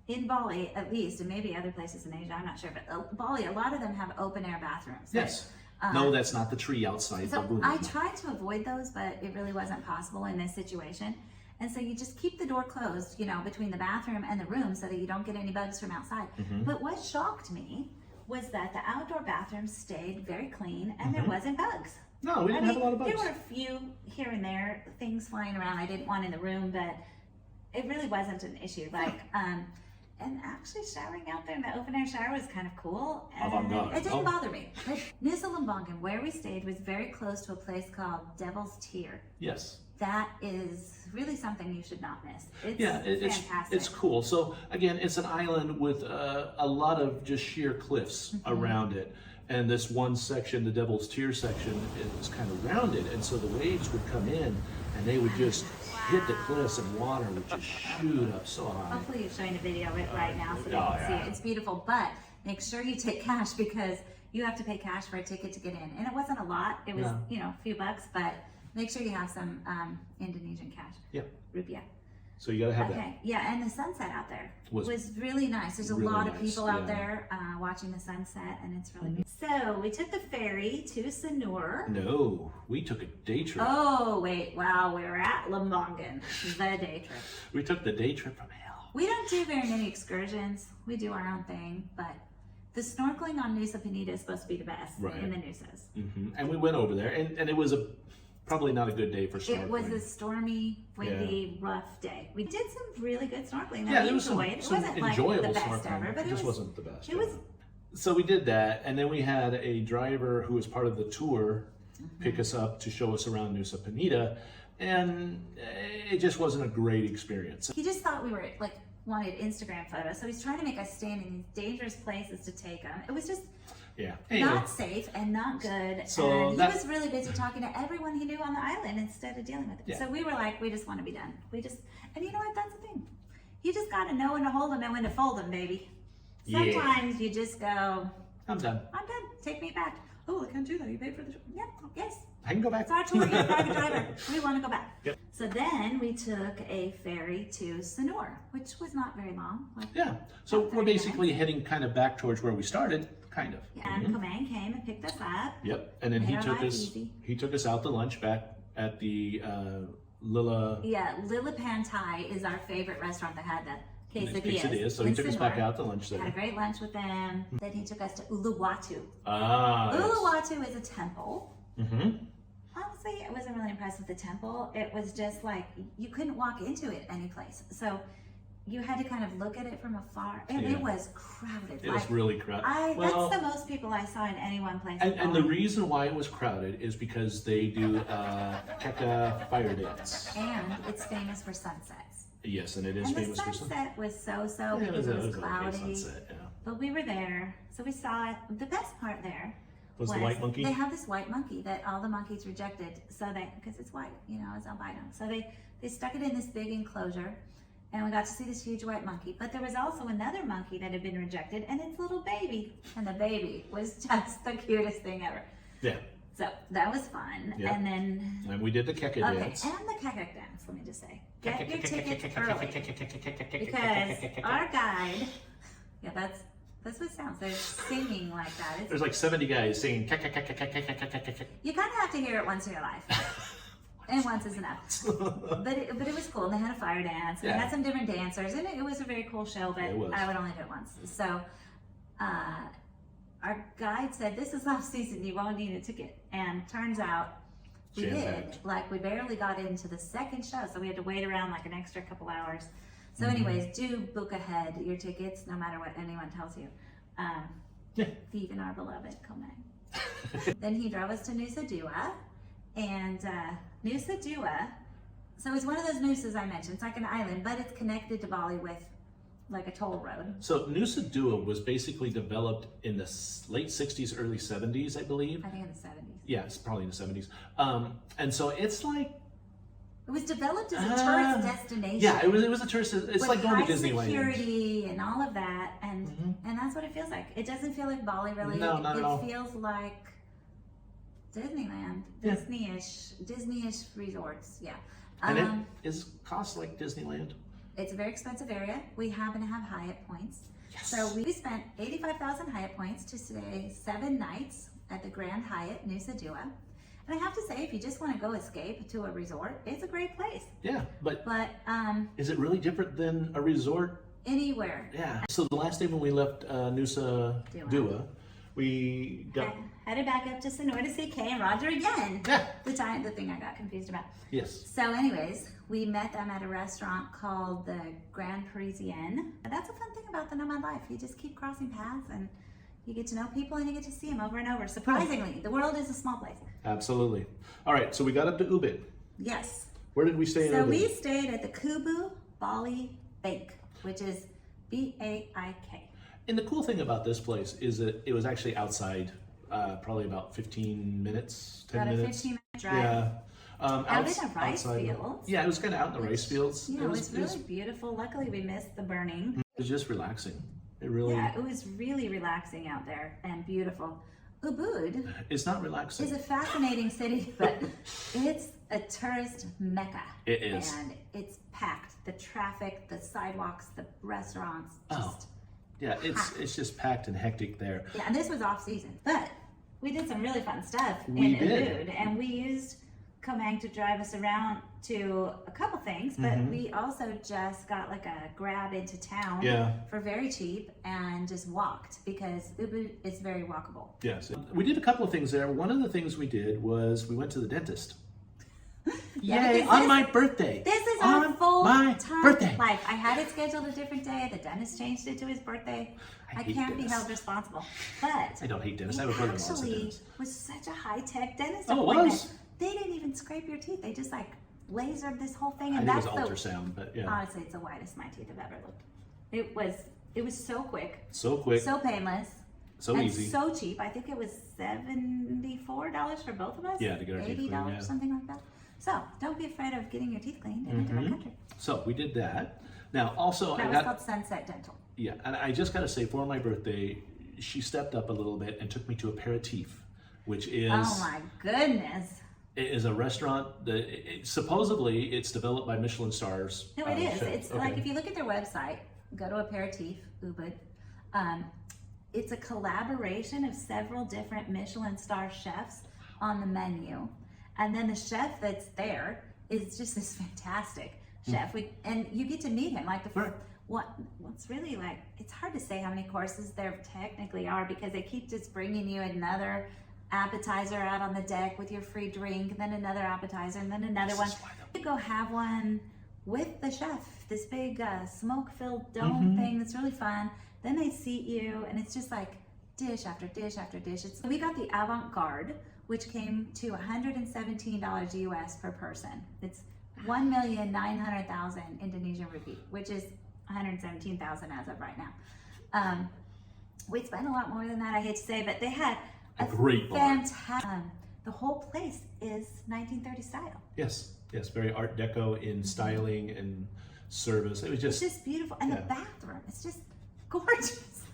in Bali at least, and maybe other places in Asia, I'm not sure, but Bali, a lot of them have open air bathrooms. Yes. No, that's not the tree outside the room. I tried to avoid those, but it really wasn't possible in this situation. And so you just keep the door closed, you know, between the bathroom and the room so that you don't get any bugs from outside. But what shocked me was that the outdoor bathroom stayed very clean and there wasn't bugs. No, we didn't have a lot of bugs. There were a few here and there, things flying around I didn't want in the room, but it really wasn't an issue. Like, And actually showering out there in the open air shower was kind of cool. And Avant-garde. it didn't bother me. But Nusa Lembongan, where we stayed, was very close to a place called Devil's Tear. Yes. That is really something you should not miss. It's fantastic. It's cool. So again, it's an island with a lot of just sheer cliffs around it. And this one section, the Devil's Tear section, is kind of rounded. And so the waves would come in and they would just hit the cliffs and water would just shoot up so high. Hopefully you're showing a video of it right now so they can see it. It's beautiful, but make sure you take cash because you have to pay cash for a ticket to get in. And it wasn't a lot. It was, a few bucks, but make sure you have some Indonesian cash. Yep. Rupiah. So you gotta have that. Okay, yeah, and the sunset out there was really nice. There's a really lot of nice, people out there watching the sunset, and it's really beautiful. So we took the ferry to Sanur. No, we took a day trip. Oh, wait, wow, we were at Lembongan, the day trip. We took the day trip from hell. We don't do very many excursions. We do our own thing, but the snorkeling on Nusa Penida is supposed to be the best in the Nusas. And we went over there, and it was probably not a good day for snorkeling. It was a stormy, windy, rough day. We did some really good snorkeling that yeah, we there was enjoyed. some It wasn't like enjoyable the best snorkeling. ever, but it just wasn't the best. It was. So we did that, and then we had a driver who was part of the tour pick us up to show us around Nusa Penida, and it just wasn't a great experience. He just thought we were wanted Instagram photos, so he's trying to make us stand in these dangerous places to take them. It was just not safe and not good. So and he was really busy talking to everyone he knew on the island instead of dealing with it. So we were like, we just want to be done. And you know what? That's the thing. You just got to know when to hold them and when to fold them, baby. Sometimes you just go, I'm done. I'm done. Take me back. Oh, I can't do that. You paid for the trip. Yeah, yes. I can go back. It's our tour. You're a private driver. We want to go back. Yep. So then we took a ferry to Sanur, which was not very long. So we're basically heading kind of back towards where we stared, kind of. And Komang came and picked us up. Yep. And then he took us out to lunch back at the Lilla. Yeah, Lilla Pantai is our favorite restaurant that had the quesadillas. So he took us back out to lunch there. Had a great lunch with them. Then he took us to Uluwatu. Uluwatu is a temple. Honestly, I wasn't really impressed with the temple. It was just like, you couldn't walk into it any place. So you had to kind of look at it from afar. And it was crowded. It was really crowded. That's the most people I saw in any one place. And the reason why it was crowded is because they do Keka fire dance. And it's famous for sunsets. Yes, and it is famous for sunset. The sunset was so because it was cloudy. Okay sunset, But we were there, so we saw it. The best part there was the white monkey. They have this white monkey that all the monkeys rejected, because it's white, it's albino. So they stuck it in this big enclosure, and we got to see this huge white monkey. But there was also another monkey that had been rejected, and its little baby, and the baby was just the cutest thing ever. Yeah. So that was fun, and we did the Keka dance. And the Keka dance. Let me just say, get your tickets early because our guide. Yeah, that's what it sounds. They're singing like that. There's like 70 guys singing. You kind of have to hear it once in your life, and once is enough. But it was cool. They had a fire dance. They had some different dancers, and it was a very cool show. But I would only do it once. So, our guide said, "This is off season. You won't need a ticket." And turns out we did. Like we barely got into the second show, so we had to wait around like an extra couple hours. So anyways, do book ahead your tickets, no matter what anyone tells you. Even our beloved Komang. Then he drove us to Nusa Dua, and Nusa Dua, so it's one of those Nusas I mentioned. It's like an island, but it's connected to Bali with like a toll road. So Nusa Dua was basically developed in the late 60s, early 70s, I believe. I think in the 70s. Yeah, it's probably in the 70s. And so it's like... It was developed as a tourist destination. Yeah, it was a tourist... It's like going to Disneyland. Security and all of that, and that's what it feels like. It doesn't feel like Bali, really. No, not at all. It feels like Disneyland, Disney-ish resorts, And it costs like Disneyland. It's a very expensive area. We happen to have Hyatt points. Yes. So we spent 85,000 Hyatt points to stay 7 nights at the Grand Hyatt Nusa Dua. And I have to say, if you just want to go escape to a resort, it's a great place. Yeah, but is it really different than a resort? Anywhere. Yeah. So the last day when we left Nusa Dua, we headed back up to Sanur to see Kay and Roger again. Yeah. The thing I got confused about. Yes. So anyways, we met them at a restaurant called the Grand Parisienne. That's a fun thing about nomad life. You just keep crossing paths and you get to know people and you get to see them over and over. Surprisingly, the world is a small place. Absolutely. All right, so we got up to Ubud. Yes. Where did we stay in Ubud? So we stayed at the Kubu Bali Bank, which is B-A-I-K. And the cool thing about this place is that it was actually outside, probably about 15 minutes, 10 About minutes. a 15-minute drive. Yeah. Out in the rice fields. Yeah, it was kind of out in the rice fields. Yeah, it was really beautiful. Luckily, we missed the burning. It was just relaxing. It really. Yeah, it was really relaxing out there and beautiful. Ubud It's not relaxing. is a fascinating city, but it's a tourist mecca. It is. And it's packed. The traffic, the sidewalks, the restaurants. Just yeah, it's just packed and hectic there. Yeah, and this was off season, but we did some really fun stuff We in did. Ubud, and we used Comang to drive us around to a couple things, but we also just got like a grab into town for very cheap and just walked because Ubud is very walkable. Yes, we did a couple of things there. One of the things we did was we went to the dentist. Yay, on my birthday. This is on our full my time birthday. life. I had it scheduled a different day. The dentist changed it to his birthday. I hate can't be dentists. held responsible. But I don't hate dentists. I it have a brother-in-law that's a actually dentist. was such a high-tech dentist Oh, it appointment. was? They didn't even scrape your teeth. They just like lasered this whole thing, I and think it that's was ultrasound, but yeah. honestly, it's the whitest my teeth have ever looked. It was so quick, So quick, so painless, so and easy. so cheap. I think it was $74 for both of us. Yeah, to get our teeth cleaned, $80, yeah. something like that. So don't be afraid of getting your teeth cleaned in a different country. So we did that. Now also That I was got called Sunset Dental. yeah, and I just got to say for my birthday, she stepped up a little bit and took me to aperitif, which is Oh my goodness. it is a restaurant that supposedly it's developed by Michelin stars. No, it is. chef. It's like if you look at their website, go to Aperitif, Ubud. It's a collaboration of several different Michelin star chefs on the menu. And then the chef that's there is just this fantastic chef. And you get to meet him. Like what's really like, it's hard to say how many courses there technically are because they keep just bringing you another appetizer out on the deck with your free drink, and then another appetizer, and then another one. You go have one with the chef, this big smoke-filled dome thing that's really fun. Then they seat you, and it's just like dish after dish after dish. We got the avant-garde, which came to $117 US per person. It's 1,900,000 Indonesian rupee, which is 117,000 as of right now. We spent a lot more than that, I hate to say, but they had a great bar. Fantastic. The whole place is 1930 style. Yes, very Art Deco in styling and service. It was It's just just beautiful, and the bathroom, it's just gorgeous.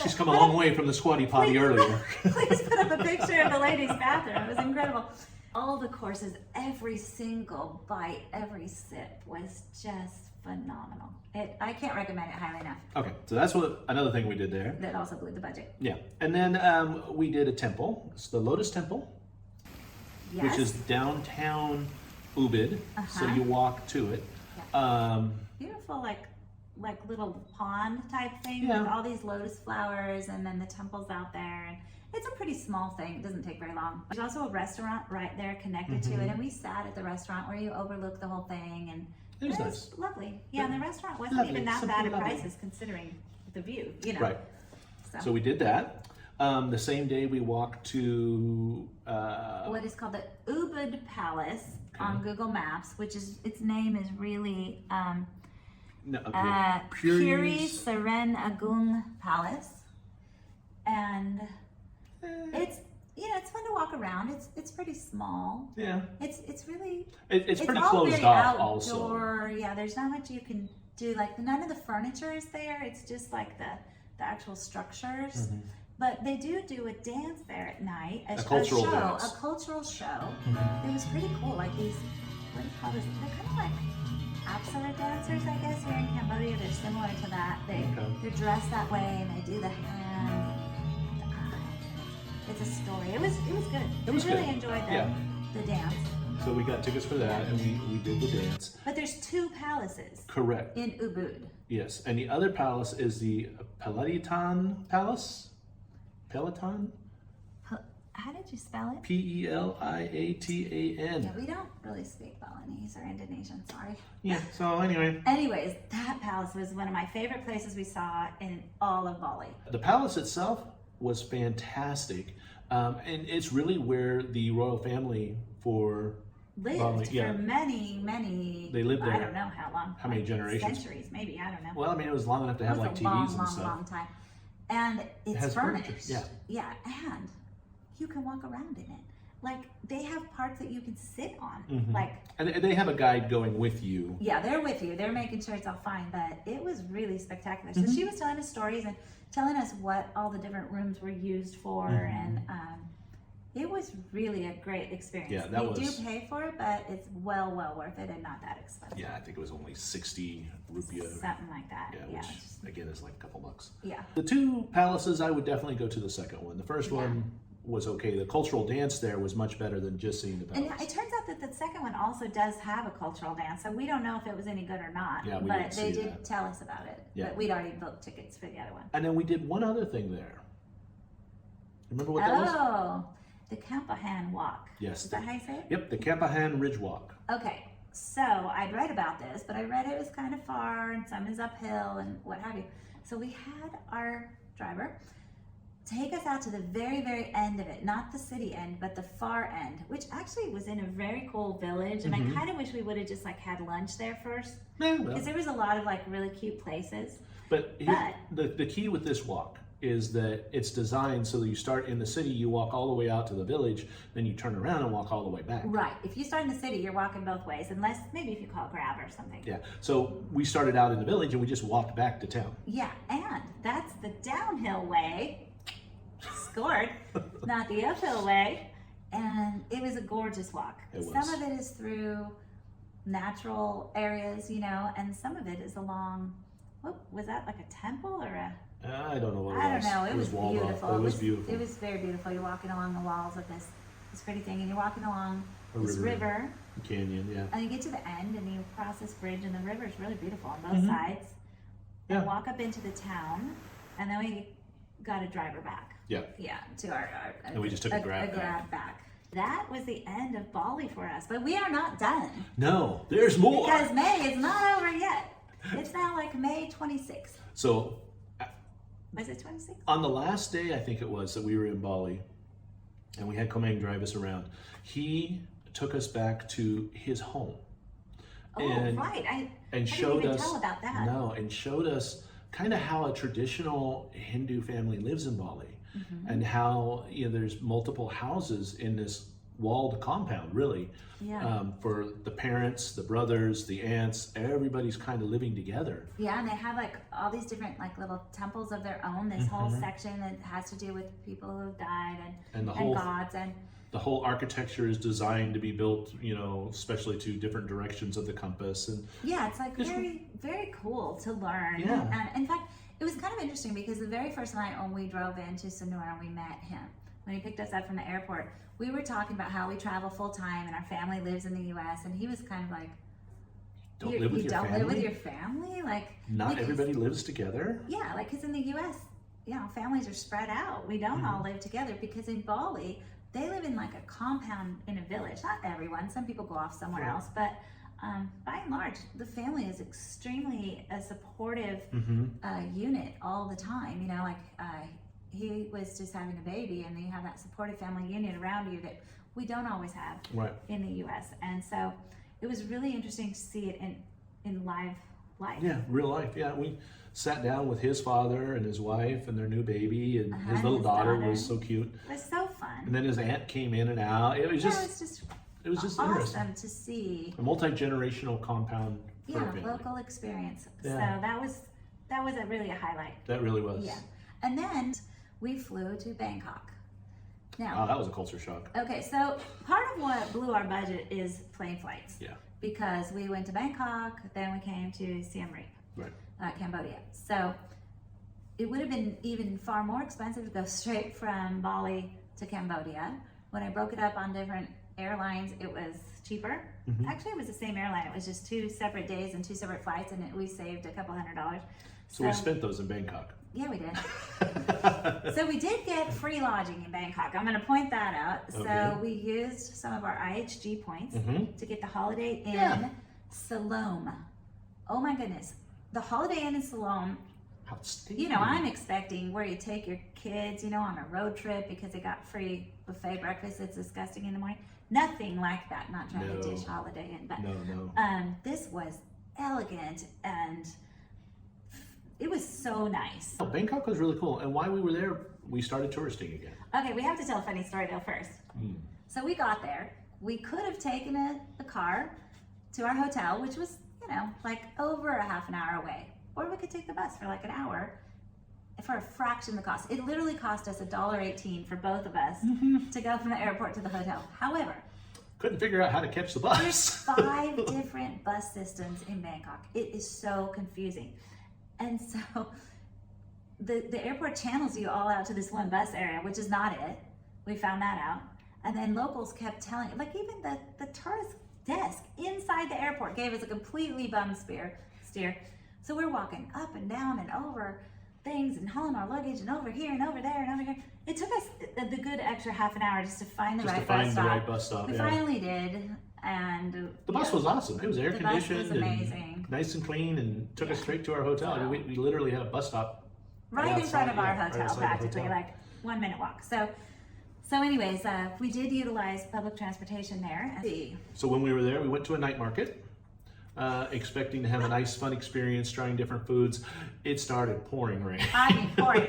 she's come a long way from the squatty potty earlier. Please put up a picture of the ladies' bathroom. It was incredible. All the courses, every single bite, every sip was just phenomenal. I can't recommend it highly enough. Okay, so that's another thing we did there. That also blew the budget. Yeah, and then we did a temple. It's the Lotus Temple, Yes. which is downtown Ubud. So you walk to it. Beautiful, like little pond type thing Yeah. with all these lotus flowers, and then the temple's out there. And it's a pretty small thing. It doesn't take very long. There's also a restaurant right there connected to it, and we sat at the restaurant where you overlook the whole thing, and It was nice. lovely. Yeah, and the restaurant wasn't Lovely. even that Something bad at lovely. prices considering the view, you know. Right. So we did that. The same day we walked to What is called the Ubud Palace on Google Maps, which is, its name is really Puri Seren Agung Palace, and it's it's fun to walk around. It's pretty small. Yeah. It's really It's pretty all closed very off outdoor. also. Yeah, there's not much you can do. Like none of the furniture is there. It's just like the actual structures. But they do a dance there at night, a cultural show, dance. a cultural show. It was pretty cool. Like these, what do you call this? They're kind of like Apsara dancers, I guess. Here in Cambodia, they're similar to that. They're dressed that way, and they do the hand. It's a story. It was good. It was we really good. enjoyed Yeah. the dance. So we got tickets for that, and we did the dance. But there's two palaces Correct. in Ubud. Yes, and the other palace is the Peloton Palace. Peloton? How did you spell it? Peliatan. Yeah, we don't really speak Balinese or Indonesian, sorry. Yeah, so anyway. Anyways, that palace was one of my favorite places we saw in all of Bali. The palace itself was fantastic. And it's really where the royal family for lived Bali, for many, they lived there. I don't know how long. How many generations? Centuries, maybe, I don't know. Well, I mean, it was long enough to have like TVs and stuff. Long time. And it's has furnished. furniture, Yeah, and you can walk around in it. Like, they have parts that you can sit on. Like, and they have a guide going with you. yeah, they're with you. They're making sure it's all fine, but it was really spectacular. So she was telling us stories and telling us what all the different rooms were used for, and it was really a great experience. Yeah, that was. You do pay for it, but it's well worth it and not that expensive. Yeah, I think it was only 60 rupiah. Something like that. Yeah, which again is like a couple bucks. Yeah. The two palaces, I would definitely go to the second one. The first one was okay. The cultural dance there was much better than just seeing the palace. And it turns out that the second one also does have a cultural dance, so we don't know if it was any good or not. Yeah, we but didn't they see did that. tell us about it. Yeah. But we'd already booked tickets for the other one. And then we did one other thing there. Remember what that was? Oh, the Campahan Walk. Yes. Is that how you say it? Yep, the Campahan Ridge Walk. Okay, so I'd read about this, but I read it was kind of far and some is uphill and what have you. So we had our driver take us out to the very end of it, not the city end, but the far end, which actually was in a very cool village. And I kind of wish we would have just like had lunch there first, Yeah, because well. there was a lot of like really cute places. But the key with this walk is that it's designed so that you start in the city, you walk all the way out to the village, then you turn around and walk all the way back. Right. If you start in the city, you're walking both ways, unless maybe if you call Grab or something. Yeah. So we started out in the village and we just walked back to town. Yeah, and that's the downhill way. Scored, not the uphill way. And it was a gorgeous walk. It was. Some of it is through natural areas, you know, and some of it is along, what was that, like a temple or a? I don't know what it was. I don't know. It was walled off. beautiful. It was beautiful. It was very beautiful. You're walking along the walls of this pretty thing, and you're walking along A this river. river, Canyon, yeah. and you get to the end, and you cross this bridge, and the river is really beautiful on both sides. Yeah. And walk up into the town, and then we got a driver back. Yeah. Yeah, to our And we just took a grab back. That was the end of Bali for us, but we are not done. No, there's more. Because May is not over yet. It's now like May 26th. So Was it 26th? on the last day, I think it was, that we were in Bali, and we had Komang drive us around, he took us back to his home. Oh, right. I And didn't showed even us tell about that. No, and showed us kind of how a traditional Hindu family lives in Bali, and how there's multiple houses in this walled compound, really. Yeah. For the parents, the brothers, the aunts, everybody's kind of living together. Yeah, and they have like all these different like little temples of their own. This whole section that has to do with people who have died and gods and. The whole architecture is designed to be built, especially to different directions of the compass. And yeah, it's like very cool to learn. Yeah. And in fact, it was kind of interesting because the very first night when we drove into Sonora and we met him, when he picked us up from the airport, we were talking about how we travel full time and our family lives in the U.S. And he was kind of like, don't live with your family? Like, not everybody lives together. Yeah, like, because in the U.S., families are spread out. We don't all live together because in Bali, they live in like a compound in a village. Not everyone. Some people go off somewhere else, but by and large, the family is extremely a supportive unit all the time. He was just having a baby, and you have that supportive family unit around you that we don't always have in the U.S. And so it was really interesting to see it in live life. Yeah, real life. Yeah, we sat down with his father and his wife and their new baby, and his little daughter was so cute. It was so fun. And then his aunt came in and out. It was just awesome interesting to see. A multi-generational compound for a family. Local experience. Yeah. So that was really a highlight. That really was. Yeah. And then we flew to Bangkok. Now, that was a culture shock. Okay, so part of what blew our budget is plane flights. Yeah. Because we went to Bangkok, then we came to Siem Reap. Right. Cambodia. So it would have been even far more expensive to go straight from Bali to Cambodia. When I broke it up on different airlines, it was cheaper. Actually, it was the same airline. It was just 2 separate days and 2 separate flights, and we saved a couple $100. So we spent those in Bangkok. Yeah, we did. So we did get free lodging in Bangkok. I'm going to point that out. So Okay. we used some of our IHG points to get the Holiday Inn Siloam. Oh my goodness. The Holiday Inn in Siloam, Outstanding. you know, I'm expecting where you take your kids, you know, on a road trip because they got free buffet breakfast. It's disgusting in the morning. Nothing like that. Not trying to dish Holiday Inn, but this was elegant and it was so nice. Bangkok was really cool, and while we were there, we started touristing again. Okay, we have to tell a funny story though first. So we got there. We could have taken a car to our hotel, which was, you know, like over a half an hour away. Or we could take the bus for like an hour for a fraction of the cost. It literally cost us $1.18 for both of us to go from the airport to the hotel. However, couldn't figure out how to catch the bus. There's 5 different bus systems in Bangkok. It is so confusing. And so the airport channels you all out to this one bus area, which is not it. We found that out. And then locals kept telling, like even the tourist desk inside the airport gave us a completely bum steer. So we're walking up and down and over things and hauling our luggage and over here and over there and over here. It took us the good extra half an hour just to find the right bus stop. We finally did, and the bus was awesome. It was air conditioned, was amazing, and nice and clean, and took us straight to our hotel. So, we literally had a bus stop right in front of our hotel, practically like 1 minute walk. So anyways, we did utilize public transportation there. So when we were there, we went to a night market. Expecting to have a nice fun experience trying different foods. It started pouring rain. I mean pouring.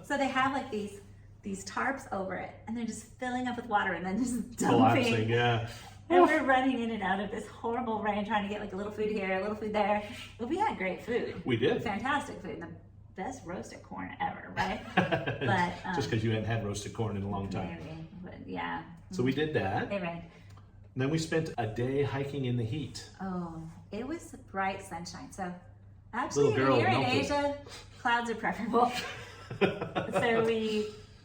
So they have like these tarps over it and they're just filling up with water and then just dumping. Collapsing, yeah. And we're running in and out of this horrible rain trying to get like a little food here, a little food there. But we had great food. We did. Fantastic food. The best roasted corn ever, right? But just because you hadn't had roasted corn in a long time. Maybe, but yeah. So we did that. It rained. And then we spent a day hiking in the heat. Oh, it was bright sunshine. So actually, here in Asia, clouds are preferable. So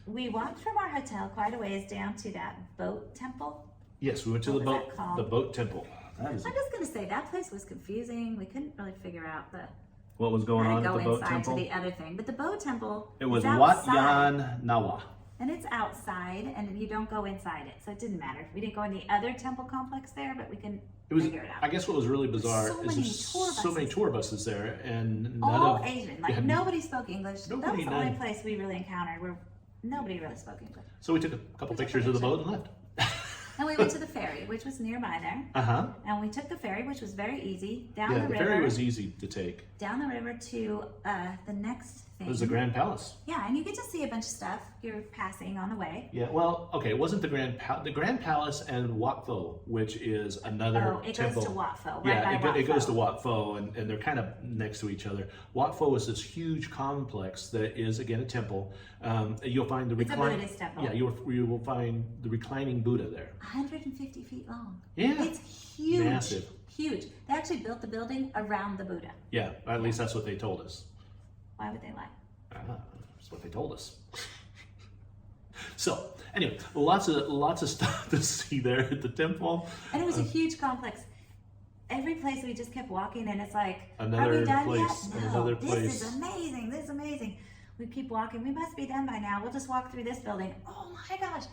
we walked from our hotel quite a ways down to that boat temple. Yes, we went to the boat temple. I'm just going to say that place was confusing. We couldn't really figure out what was going on at the boat temple. Go inside to the other thing, but the boat temple. It was Wat Yan Nawa. And it's outside, and you don't go inside it, so it didn't matter. We didn't go in the other temple complex there, but we can figure it out. I guess what was really bizarre is there's so many tour buses there, and all Asian. Like nobody spoke English. That was the only place we really encountered where nobody really spoke English. So we took a couple pictures of the boat and left. And we went to the ferry, which was nearby there. And we took the ferry, which was very easy, down the river. The ferry was easy to take. Down the river to the next thing. It was the Grand Palace. Yeah, and you get to see a bunch of stuff you're passing on the way. Yeah, well, okay, it wasn't the Grand Palace and Wat Pho, which is another temple. It goes to Wat Pho, right? Yeah, it goes to Wat Pho, and they're kind of next to each other. Wat Pho is this huge complex that is, again, a temple. You'll find the reclining. It's a Buddhist temple. Yeah, you will find the reclining Buddha there. 150 feet long. Yeah. It's huge. Massive. Huge. They actually built the building around the Buddha. Yeah, at least that's what they told us. Why would they lie? That's what they told us. So, anyway, lots of stuff to see there at the temple. And it was a huge complex. Every place we just kept walking, and it's like, another are we done place, yet? No, another place. This is amazing. This is amazing. We keep walking. We must be done by now. We'll just walk through this building. Oh my gosh.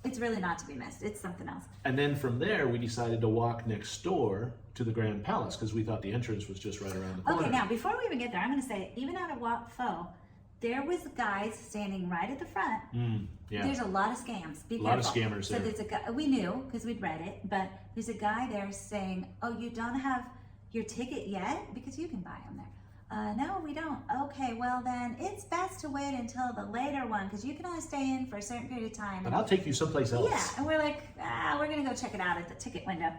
It's really not to be missed. It's something else. And then from there, we decided to walk next door to the Grand Palace because we thought the entrance was just right around the corner. Okay, now before we even get there, I'm going to say, even out of Wat Pho, there was guys standing right at the front. Yeah. There's a lot of scams. Be careful. A lot of scammers so there. There's a guy, we knew because we'd read it, but there's a guy there saying, oh, you don't have your ticket yet? Because you can buy them there. No, we don't. Okay, well then it's best to wait until the later one because you can only stay in for a certain period of time. But I'll take you someplace else. Yeah, and we're like, we're going to go check it out at the ticket window.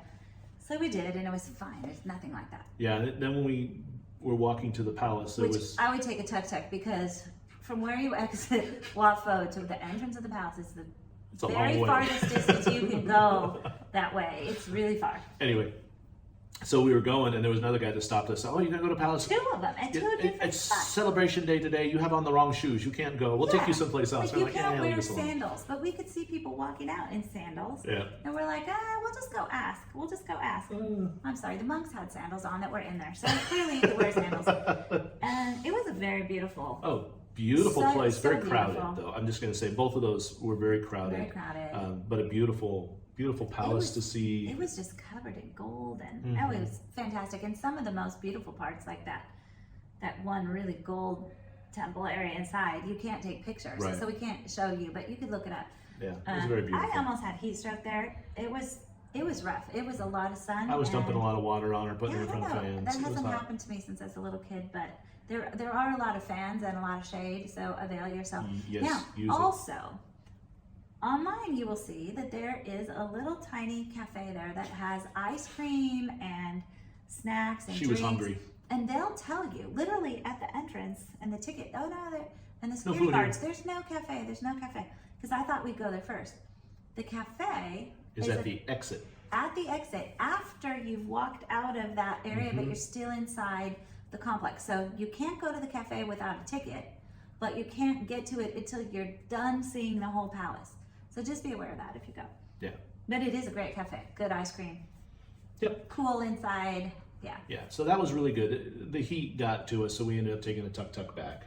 So we did, and it was fine. There's nothing like that. Yeah, then when we were walking to the palace, I would take a tuk-tuk because from where you exit Wat Pho to the entrance of the palace is the very farthest distance you can go that way. It's really far. Anyway, so we were going, and there was another guy that stopped us. Oh, you're gonna go to Palace? 2 of them at 2 different It's spots. celebration day today. You have on the wrong shoes. You can't go. We'll take you someplace else. Like you can't wear sandals, but we could see people walking out in sandals. Yeah. And we're like, we'll just go ask. We'll just go ask. I'm sorry, the monks had sandals on that were in there, so clearly you could wear sandals. And it was a very beautiful Beautiful place, so very crowded beautiful. though. I'm just going to say both of those were very crowded. Very crowded. But a beautiful palace to see. It was just covered in gold, and oh, it was fantastic. And some of the most beautiful parts, like that one really gold temple area inside, you can't take pictures, Right. so we can't show you, but you could look it up. Yeah, it was very beautiful. I almost had heat stroke there. It was rough. It was a lot of sun. I was dumping a lot of water on her, putting her in front of fans. That hasn't happened to me since I was a little kid, but there are a lot of fans and a lot of shade, so avail yourself. Yes, now, use also, online you will see that there is a little tiny cafe there that has ice cream and snacks and She drinks. was hungry. And they'll tell you, literally at the entrance and the ticket, oh no, and the No security food guards, there's no cafe. Because I thought we'd go there first. The cafe is at the exit. At the exit, after you've walked out of that area, but you're still inside the complex. So you can't go to the cafe without a ticket, but you can't get to it until you're done seeing the whole palace. So just be aware of that if you go. Yeah. But it is a great cafe. Good ice cream. Yep. Cool inside. Yeah. Yeah. So that was really good. The heat got to us, so we ended up taking a tuk-tuk back.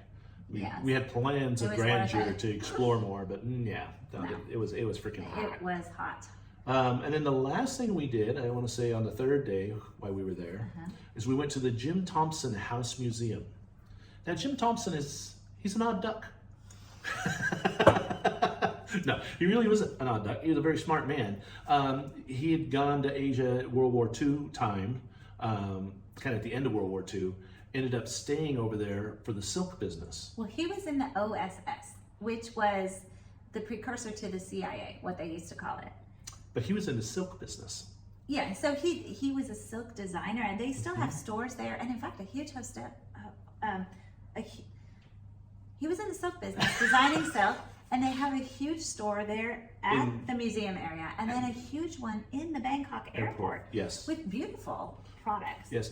We had plans of grandeur to explore more, but it was freaking hot. It was hot. And then the last thing we did, I want to say on the third day while we were there, is we went to the Jim Thompson House Museum. Now Jim Thompson he's an odd duck. No, he really was an odd duck. He was a very smart man. He had gone to Asia at World War II time, kind of at the end of World War II, ended up staying over there for the silk business. Well, he was in the OSS, which was the precursor to the CIA, what they used to call it. But he was in the silk business. Yeah, so he was a silk designer, and they still have stores there, and in fact, a huge hostel. He was in the silk business, designing silk, and they have a huge store there at the museum area, and then a huge one in the Bangkok airport. Yes. With beautiful products. Yes.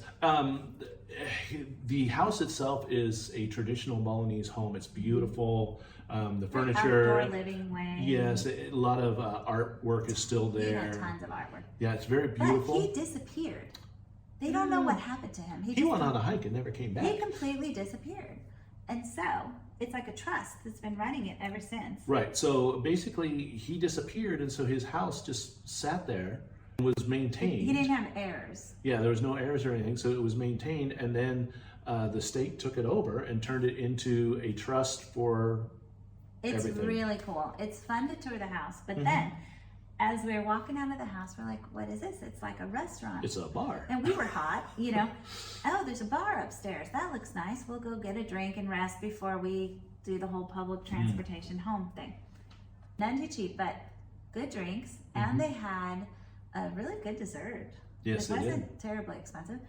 The house itself is a traditional Balinese home. It's beautiful. The furniture. Outdoor living way. Yes, a lot of artwork is still there. He had tons of artwork. Yeah, it's very beautiful. But he disappeared. They don't know what happened to him. He went on a hike and never came back. He completely disappeared. And so it's like a trust that's been running it ever since. Right. So basically he disappeared, and so his house just sat there and was maintained. He didn't have heirs. Yeah, there was no heirs or anything, so it was maintained, and then the state took it over and turned it into a trust for everything. Really cool. It's fun to tour the house, but then as we were walking out of the house, we're like, what is this? It's like a restaurant. It's a bar. And we were hot, Oh, there's a bar upstairs. That looks nice. We'll go get a drink and rest before we do the whole public transportation home thing. None too cheap, but good drinks. And they had a really good dessert. Yes, it they wasn't terribly expensive.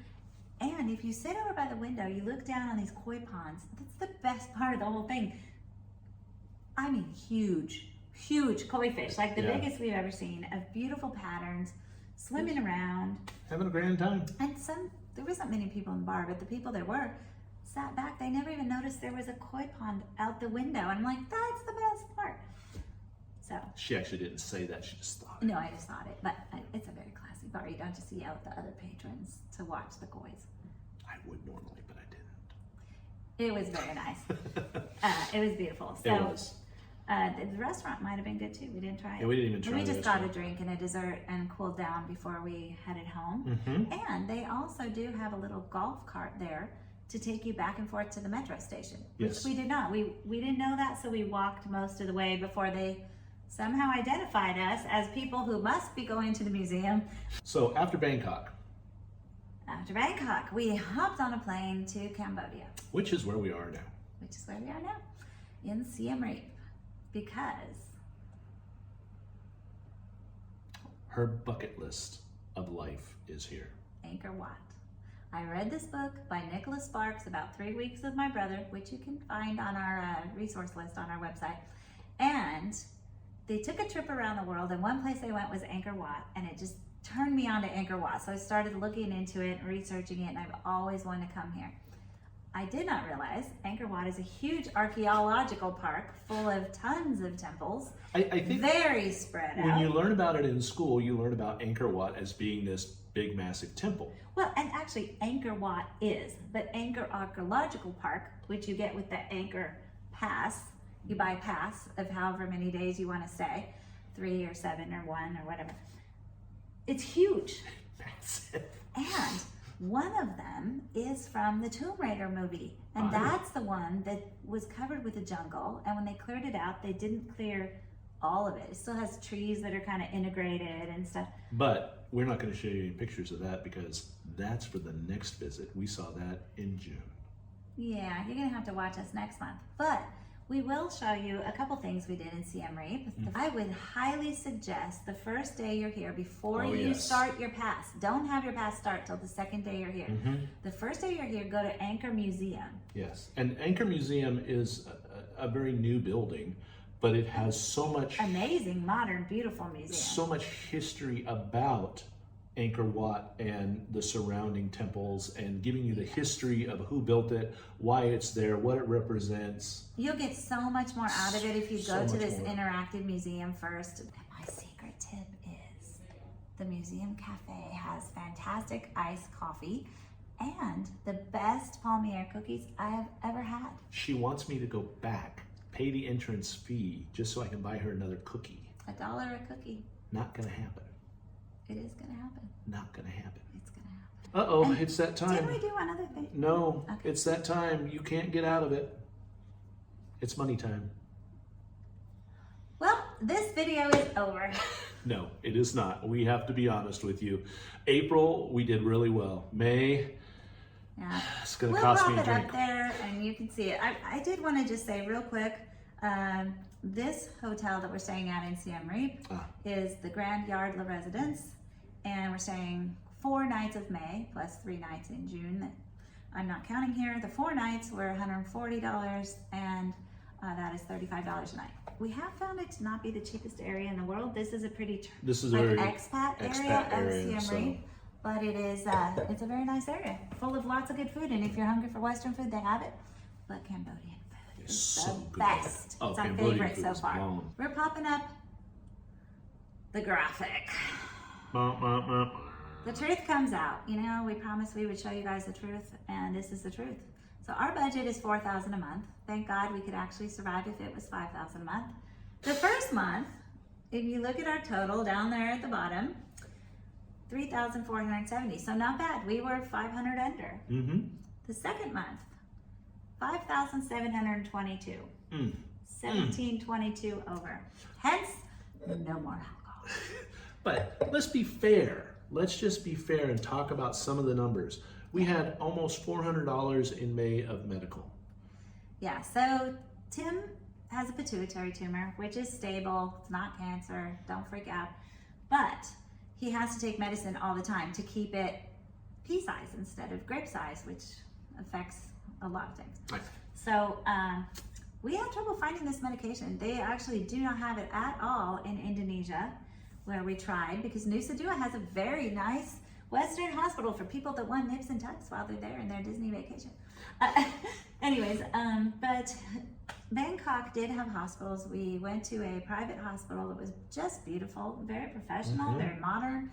And if you sit over by the window, you look down on these koi ponds. That's the best part of the whole thing. I mean, huge koi fish, like the biggest we've ever seen, of beautiful patterns, swimming around. Having a grand time. And there wasn't many people in the bar, but the people there were sat back. They never even noticed there was a koi pond out the window. And I'm like, that's the best part. So. She actually didn't say that, she just thought it. No, I just thought it, but it's a very classy bar. You don't just see out the other patrons to watch the kois. I would normally, but I didn't. It was very nice. It was beautiful. So, it was. The restaurant might have been good too. We didn't try it. Yeah, we didn't even try it. We just got a drink and a dessert and cooled down before we headed home. And they also do have a little golf cart there to take you back and forth to the metro station, which we did not. We didn't know that, so we walked most of the way before they somehow identified us as people who must be going to the museum. So after Bangkok, we hopped on a plane to Cambodia. Which is where we are now. In Siem Reap. Because her bucket list of life is here. Angkor Wat. I read this book by Nicholas Sparks, About 3 Weeks with My Brother, which you can find on our resource list on our website. And they took a trip around the world, and one place they went was Angkor Wat, and it just turned me on to Angkor Wat. So I started looking into it and researching it, and I've always wanted to come here. I did not realize Angkor Wat is a huge archaeological park full of tons of temples. I think very spread out. When you learn about it in school, you learn about Angkor Wat as being this big, massive temple. Well, and actually Angkor Wat is, but Angkor Archaeological Park, which you get with the Angkor pass. You buy a pass of however many days you want to stay, 3 or 7 or 1 or whatever. It's huge. Massive. And one of them is from the Tomb Raider movie. And that's the one that was covered with a jungle. And when they cleared it out, they didn't clear all of it. It still has trees that are kind of integrated and stuff. But we're not going to show you any pictures of that because that's for the next visit. We saw that in June. Yeah, you're going to have to watch us next month. But we will show you a couple things we did in Siem Reap. I would highly suggest the first day you're here, before you start your pass, don't have your pass start till the second day you're here. The first day you're here, go to Angkor Museum. Yes, and Angkor Museum is a very new building, but it has so much amazing, modern, beautiful museum. So much history about Angkor Wat and the surrounding temples, and giving you the history of who built it, why it's there, what it represents. You'll get so much more out of it if you go to this interactive museum first. And my secret tip is the museum cafe has fantastic iced coffee and the best palmier cookies I have ever had. She wants me to go back, pay the entrance fee, just so I can buy her another cookie. $1 a cookie. Not gonna happen. It is gonna happen. Not gonna happen. It's gonna happen. Uh-oh, it's that time. Didn't we do another thing? No, it's that time. You can't get out of it. It's money time. Well, this video is over. No, it is not. We have to be honest with you. April, we did really well. May, it's gonna cost me a drink. We'll pop it up there and you can see it. I did want to just say real quick, this hotel that we're staying at in Siem Reap is the Grand Yard La Residence, and we're staying 4 nights of May plus 3 nights in June that I'm not counting here. The 4 nights were $140 and that is $35 a night. We have found it to not be the cheapest area in the world. This is a pretty expat area of Siem Reap, but it is it's a very nice area full of lots of good food, and if you're hungry for Western food, they have it, but Cambodian food is so the best. Oh, it's our Cambodian favorite so far. Bomb. We're popping up the graphic. The truth comes out. You know, we promised we would show you guys the truth, and this is the truth. So our budget is $4,000 a month. Thank God we could actually survive if it was $5,000 a month. The first month, if you look at our total down there at the bottom, $3,470. So not bad. We were 500 under. The second month, $5,722. 1722 over. Hence, no more alcohol. But let's be fair. Let's just be fair and talk about some of the numbers. We had almost $400 in May of medical. Yeah, so Tim has a pituitary tumor, which is stable. It's not cancer. Don't freak out. But he has to take medicine all the time to keep it pea size instead of grape size, which affects a lot of things. Right. So we had trouble finding this medication. They actually do not have it at all in Indonesia, where we tried, because Nusa Dua has a very nice Western hospital for people that want nips and tucks while they're there in their Disney vacation. Anyways, but Bangkok did have hospitals. We went to a private hospital that was just beautiful, very professional, very modern,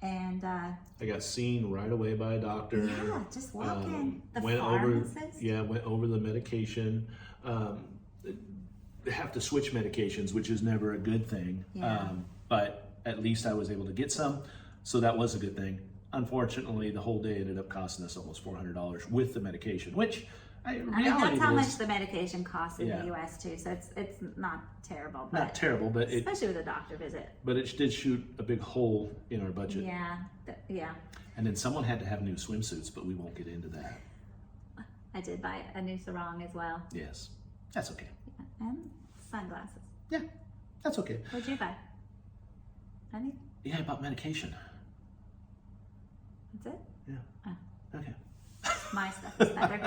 and I got seen right away by a doctor. Yeah, just walk in. The went pharmacist. Went over the medication. Have to switch medications, which is never a good thing. Yeah. But at least I was able to get some, so that was a good thing. Unfortunately, the whole day ended up costing us almost $400 with the medication, which I mean, that's how much the medication costs in the U.S. too, so it's not terrible. But not terrible, but especially with a doctor visit. But it did shoot a big hole in our budget. Yeah, yeah. And then someone had to have new swimsuits, but we won't get into that. I did buy a new sarong as well. Yes, that's okay. Yeah. And sunglasses. Yeah, that's okay. What'd you buy? Anything? Yeah, I bought medication. That's it? Yeah. Oh. Okay. My stuff is better.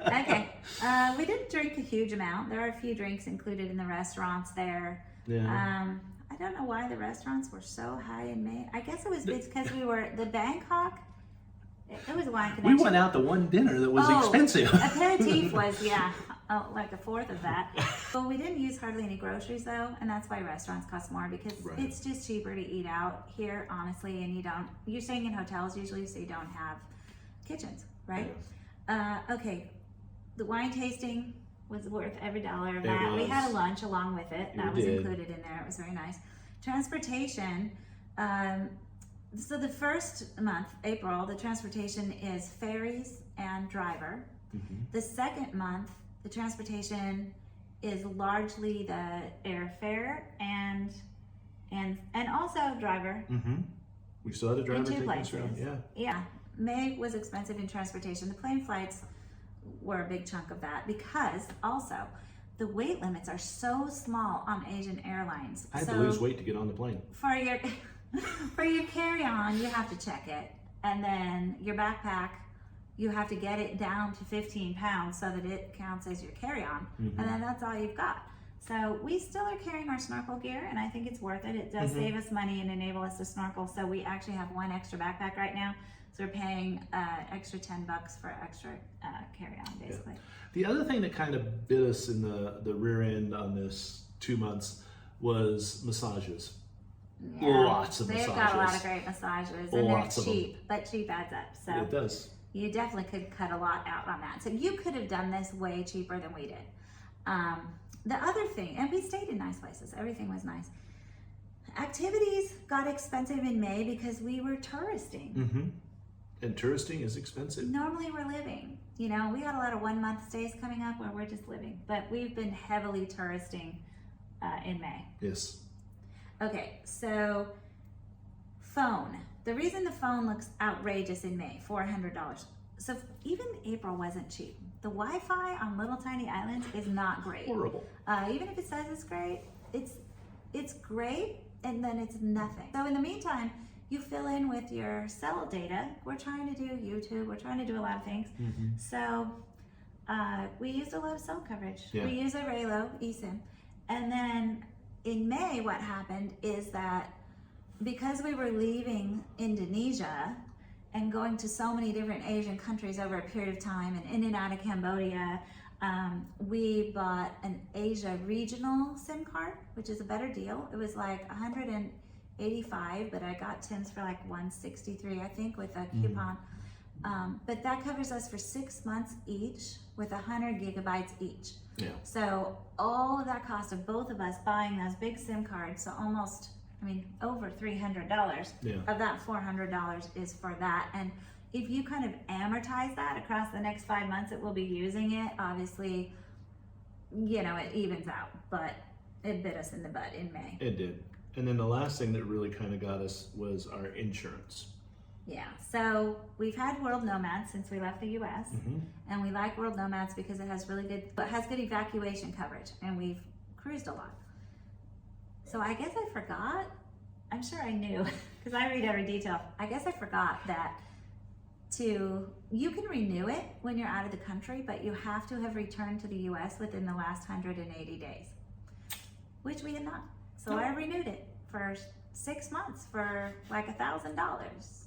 Okay. We didn't drink a huge amount. There are a few drinks included in the restaurants there. Yeah. I don't know why the restaurants were so high in May. I guess it was because we were the Bangkok. It was wine connection. We went out to one dinner that was expensive. Aperitif was like a fourth of that. But we didn't use hardly any groceries though, and that's why restaurants cost more, because it's just cheaper to eat out here, honestly. And you're staying in hotels usually, so you don't have kitchens, right? Yeah. Okay, the wine tasting, was worth every dollar of that. We had a lunch along with it. That was included in there. It was very nice. Transportation. So the first month, April, the transportation is ferries and driver. The second month, the transportation is largely the airfare and also driver. We still had a driver taking us around. Yeah. May was expensive in transportation. The plane flights were a big chunk of that because also the weight limits are so small on Asian airlines. I had to lose weight to get on the plane. For your carry-on, you have to check it, and then your backpack, you have to get it down to 15 pounds so that it counts as your carry-on, and then that's all you've got. So we still are carrying our snorkel gear, and I think it's worth it. It does save us money and enable us to snorkel. So we actually have one extra backpack right now. So we're paying extra $10 for extra carry-on, basically. The other thing that kind of bit us in the rear end on this 2 months was massages. Lots of massages. They've got a lot of great massages, and they're cheap, but cheap adds up. So it does. You definitely could cut a lot out on that. So you could have done this way cheaper than we did. The other thing, and we stayed in nice places. Everything was nice. Activities got expensive in May because we were touristing. And touristing is expensive. Normally we're living. You know, we got a lot of 1 month stays coming up where we're just living, but we've been heavily touristing in May. Yes. Okay, so phone. The reason the phone looks outrageous in May, $400. So even April wasn't cheap. The Wi-Fi on little tiny islands is not great. Horrible. Even if it says it's great, it's great, and then it's nothing. So in the meantime, you fill in with your cell data. We're trying to do YouTube. We're trying to do a lot of things. So we used a lot of cell coverage. We use a Raylo eSIM. And then in May, what happened is that because we were leaving Indonesia and going to so many different Asian countries over a period of time and in and out of Cambodia, we bought an Asia regional SIM card, which is a better deal. It was like $185, but I got Tim's for like $163, I think, with a coupon. But that covers us for 6 months each with 100 gigabytes each. So all of that cost of both of us buying those big SIM cards, so almost, over $300 of that $400 is for that. And if you kind of amortize that across the next 5 months that we'll be using it, obviously, it evens out, but it bit us in the butt in May. It did. And then the last thing that really kind of got us was our insurance. Yeah, so we've had World Nomads since we left the U.S. And we like World Nomads because it has good evacuation coverage, and we've cruised a lot. So I guess I forgot. I'm sure I knew because I read every detail. I guess I forgot that you can renew it when you're out of the country, but you have to have returned to the U.S. within the last 180 days, which we had not. So I renewed it for 6 months for like $1,000.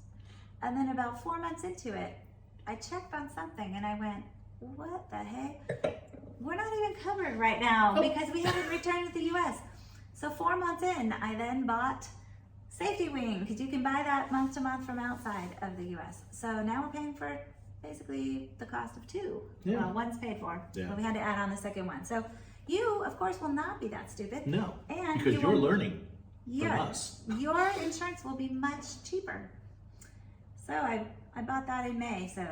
And then about 4 months into it, I checked on something and I went, what the heck? We're not even covered right now because we haven't returned to the US. So 4 months in, I then bought Safety Wing because you can buy that month to month from outside of the US. So now we're paying for basically the cost of two. Well, one's paid for, but we had to add on the second one. So you, of course, will not be that stupid. No, and because you're learning from us. Your insurance will be much cheaper. So I bought that in May. So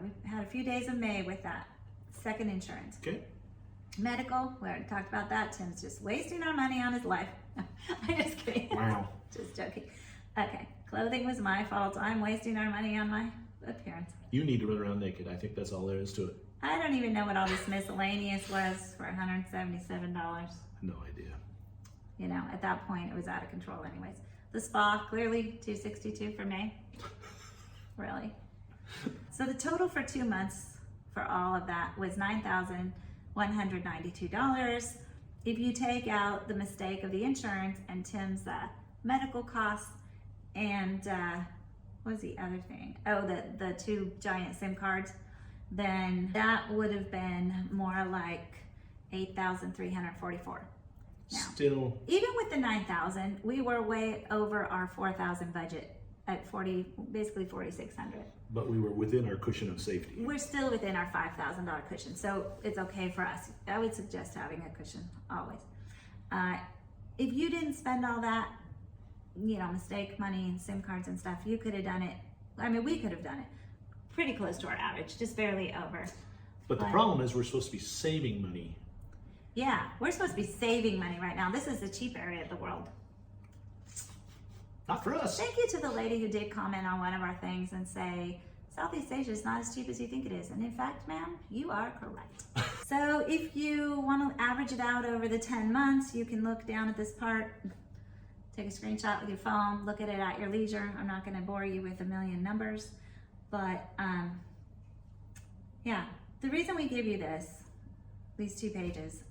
we had a few days of May with that second insurance. Okay. Medical, we already talked about that. Tim's just wasting our money on his life. I'm just kidding. Wow. Just joking. Okay, clothing was my fault. I'm wasting our money on my appearance. You need to run around naked. I think that's all there is to it. I don't even know what all this miscellaneous was for $177. No idea. At that point it was out of control anyways. The spa, clearly $262 for May. Really. So the total for 2 months for all of that was $9,192. If you take out the mistake of the insurance and Tim's medical costs and what was the other thing? Oh, the 2 giant SIM cards, then that would have been more like $8,344. Now, still, even with the $9,000, we were way over our $4,000 budget at basically 4,600. But we were within our cushion of safety. We're still within our $5,000 cushion, so it's okay for us. I would suggest having a cushion always. If you didn't spend all that, mistake money and SIM cards and stuff, you could have done it. I mean, we could have done it pretty close to our average, just barely over. But the problem is we're supposed to be saving money. Yeah, we're supposed to be saving money right now. This is the cheap area of the world. Not for us. Thank you to the lady who did comment on one of our things and say, Southeast Asia is not as cheap as you think it is. And in fact, ma'am, you are correct. So if you want to average it out over the 10 months, you can look down at this part, take a screenshot with your phone, look at it at your leisure. I'm not going to bore you with a million numbers, but yeah, the reason we give you these 2 pages,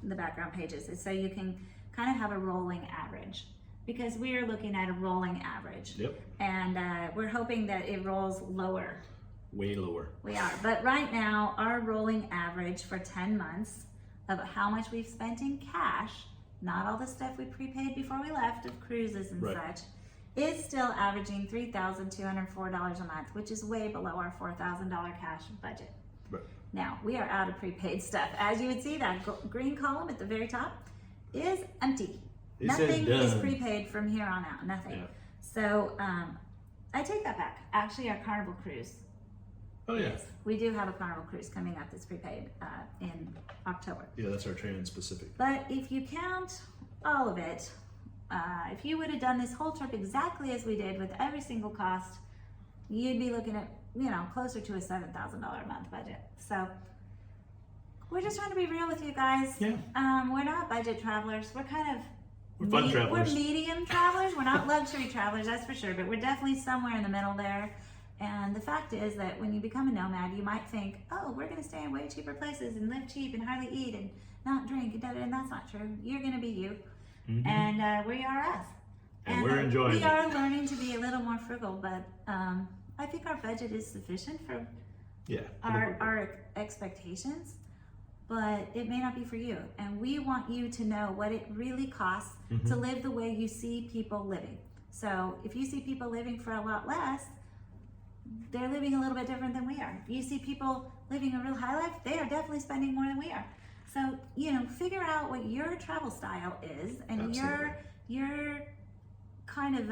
the background pages, is so you can kind of have a rolling average. Because we are looking at a rolling average. Yep. And we're hoping that it rolls lower. Way lower. We are. But right now, our rolling average for 10 months of how much we've spent in cash, not all the stuff we prepaid before we left of cruises and such, is still averaging $3,204 a month, which is way below our $4,000 cash budget. Right. Now, we are out of prepaid stuff. As you would see, that green column at the very top is empty. Nothing is prepaid from here on out, nothing. Yeah. So I take that back. Actually, our Carnival cruise. Oh yeah. We do have a Carnival cruise coming up that's prepaid in October. Yeah, that's our Trans-Pacific. But if you count all of it, if you would have done this whole trip exactly as we did with every single cost, you'd be looking at, closer to a $7,000 a month budget. So we're just trying to be real with you guys. Yeah. We're not budget travelers. We're kind of We're fun travelers. We're medium travelers. We're not luxury travelers, that's for sure, but we're definitely somewhere in the middle there. And the fact is that when you become a nomad, you might think, oh, we're going to stay in way cheaper places and live cheap and hardly eat and not drink, and that's not true. You're going to be you, and we are us. And we're enjoying it. We are learning to be a little more frugal, but I think our budget is sufficient for our expectations. But it may not be for you. And we want you to know what it really costs to live the way you see people living. So if you see people living for a lot less, they're living a little bit different than we are. If you see people living a real high life, they are definitely spending more than we are. So, figure out what your travel style is and your kind of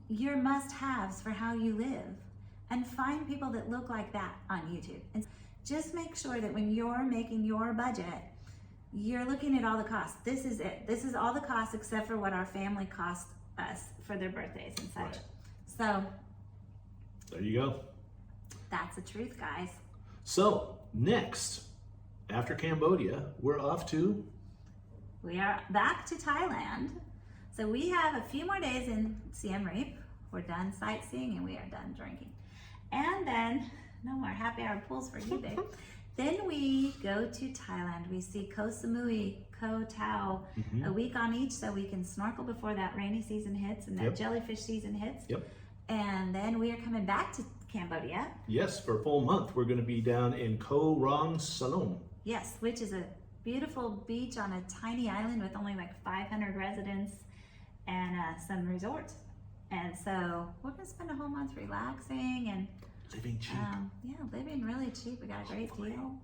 your must-haves for how you live, and find people that look like that on YouTube. And just make sure that when you're making your budget, you're looking at all the costs. This is it. This is all the costs except for what our family costs us for their birthdays and such. Right. So there you go. That's the truth, guys. So next, after Cambodia, we're off to? We are back to Thailand. So we have a few more days in Siem Reap. We're done sightseeing and we are done drinking. And then, no more happy hour pools for you, babe. Then we go to Thailand. We see Koh Samui, Koh Tao, a week on each so we can snorkel before that rainy season hits and that jellyfish season hits. And then we are coming back to Cambodia. Yes, for a full month. We're going to be down in Koh Rong Sanom. Yes, which is a beautiful beach on a tiny island with only like 500 residents and some resorts. And so we're going to spend a whole month relaxing and living cheap. Living really cheap. We got a great deal.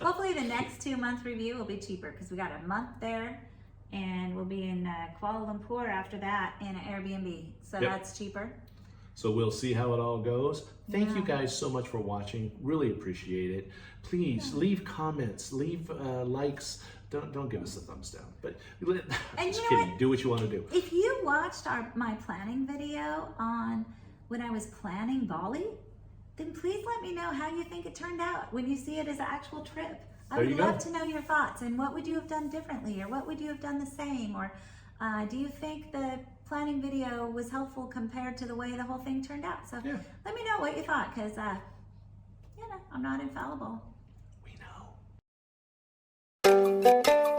Hopefully the next 2-month review will be cheaper because we got a month there and we'll be in Kuala Lumpur after that in an Airbnb. So that's cheaper. So we'll see how it all goes. Thank you guys so much for watching. Really appreciate it. Please leave comments, leave likes. Don't give us a thumbs down. But just kidding. Do what you want to do. If you watched my planning video on when I was planning Bali, then please let me know how you think it turned out when you see it as an actual trip. I would love to know your thoughts and what would you have done differently or what would you have done the same, or do you think the planning video was helpful compared to the way the whole thing turned out? So let me know what you thought, because I'm not infallible. We know.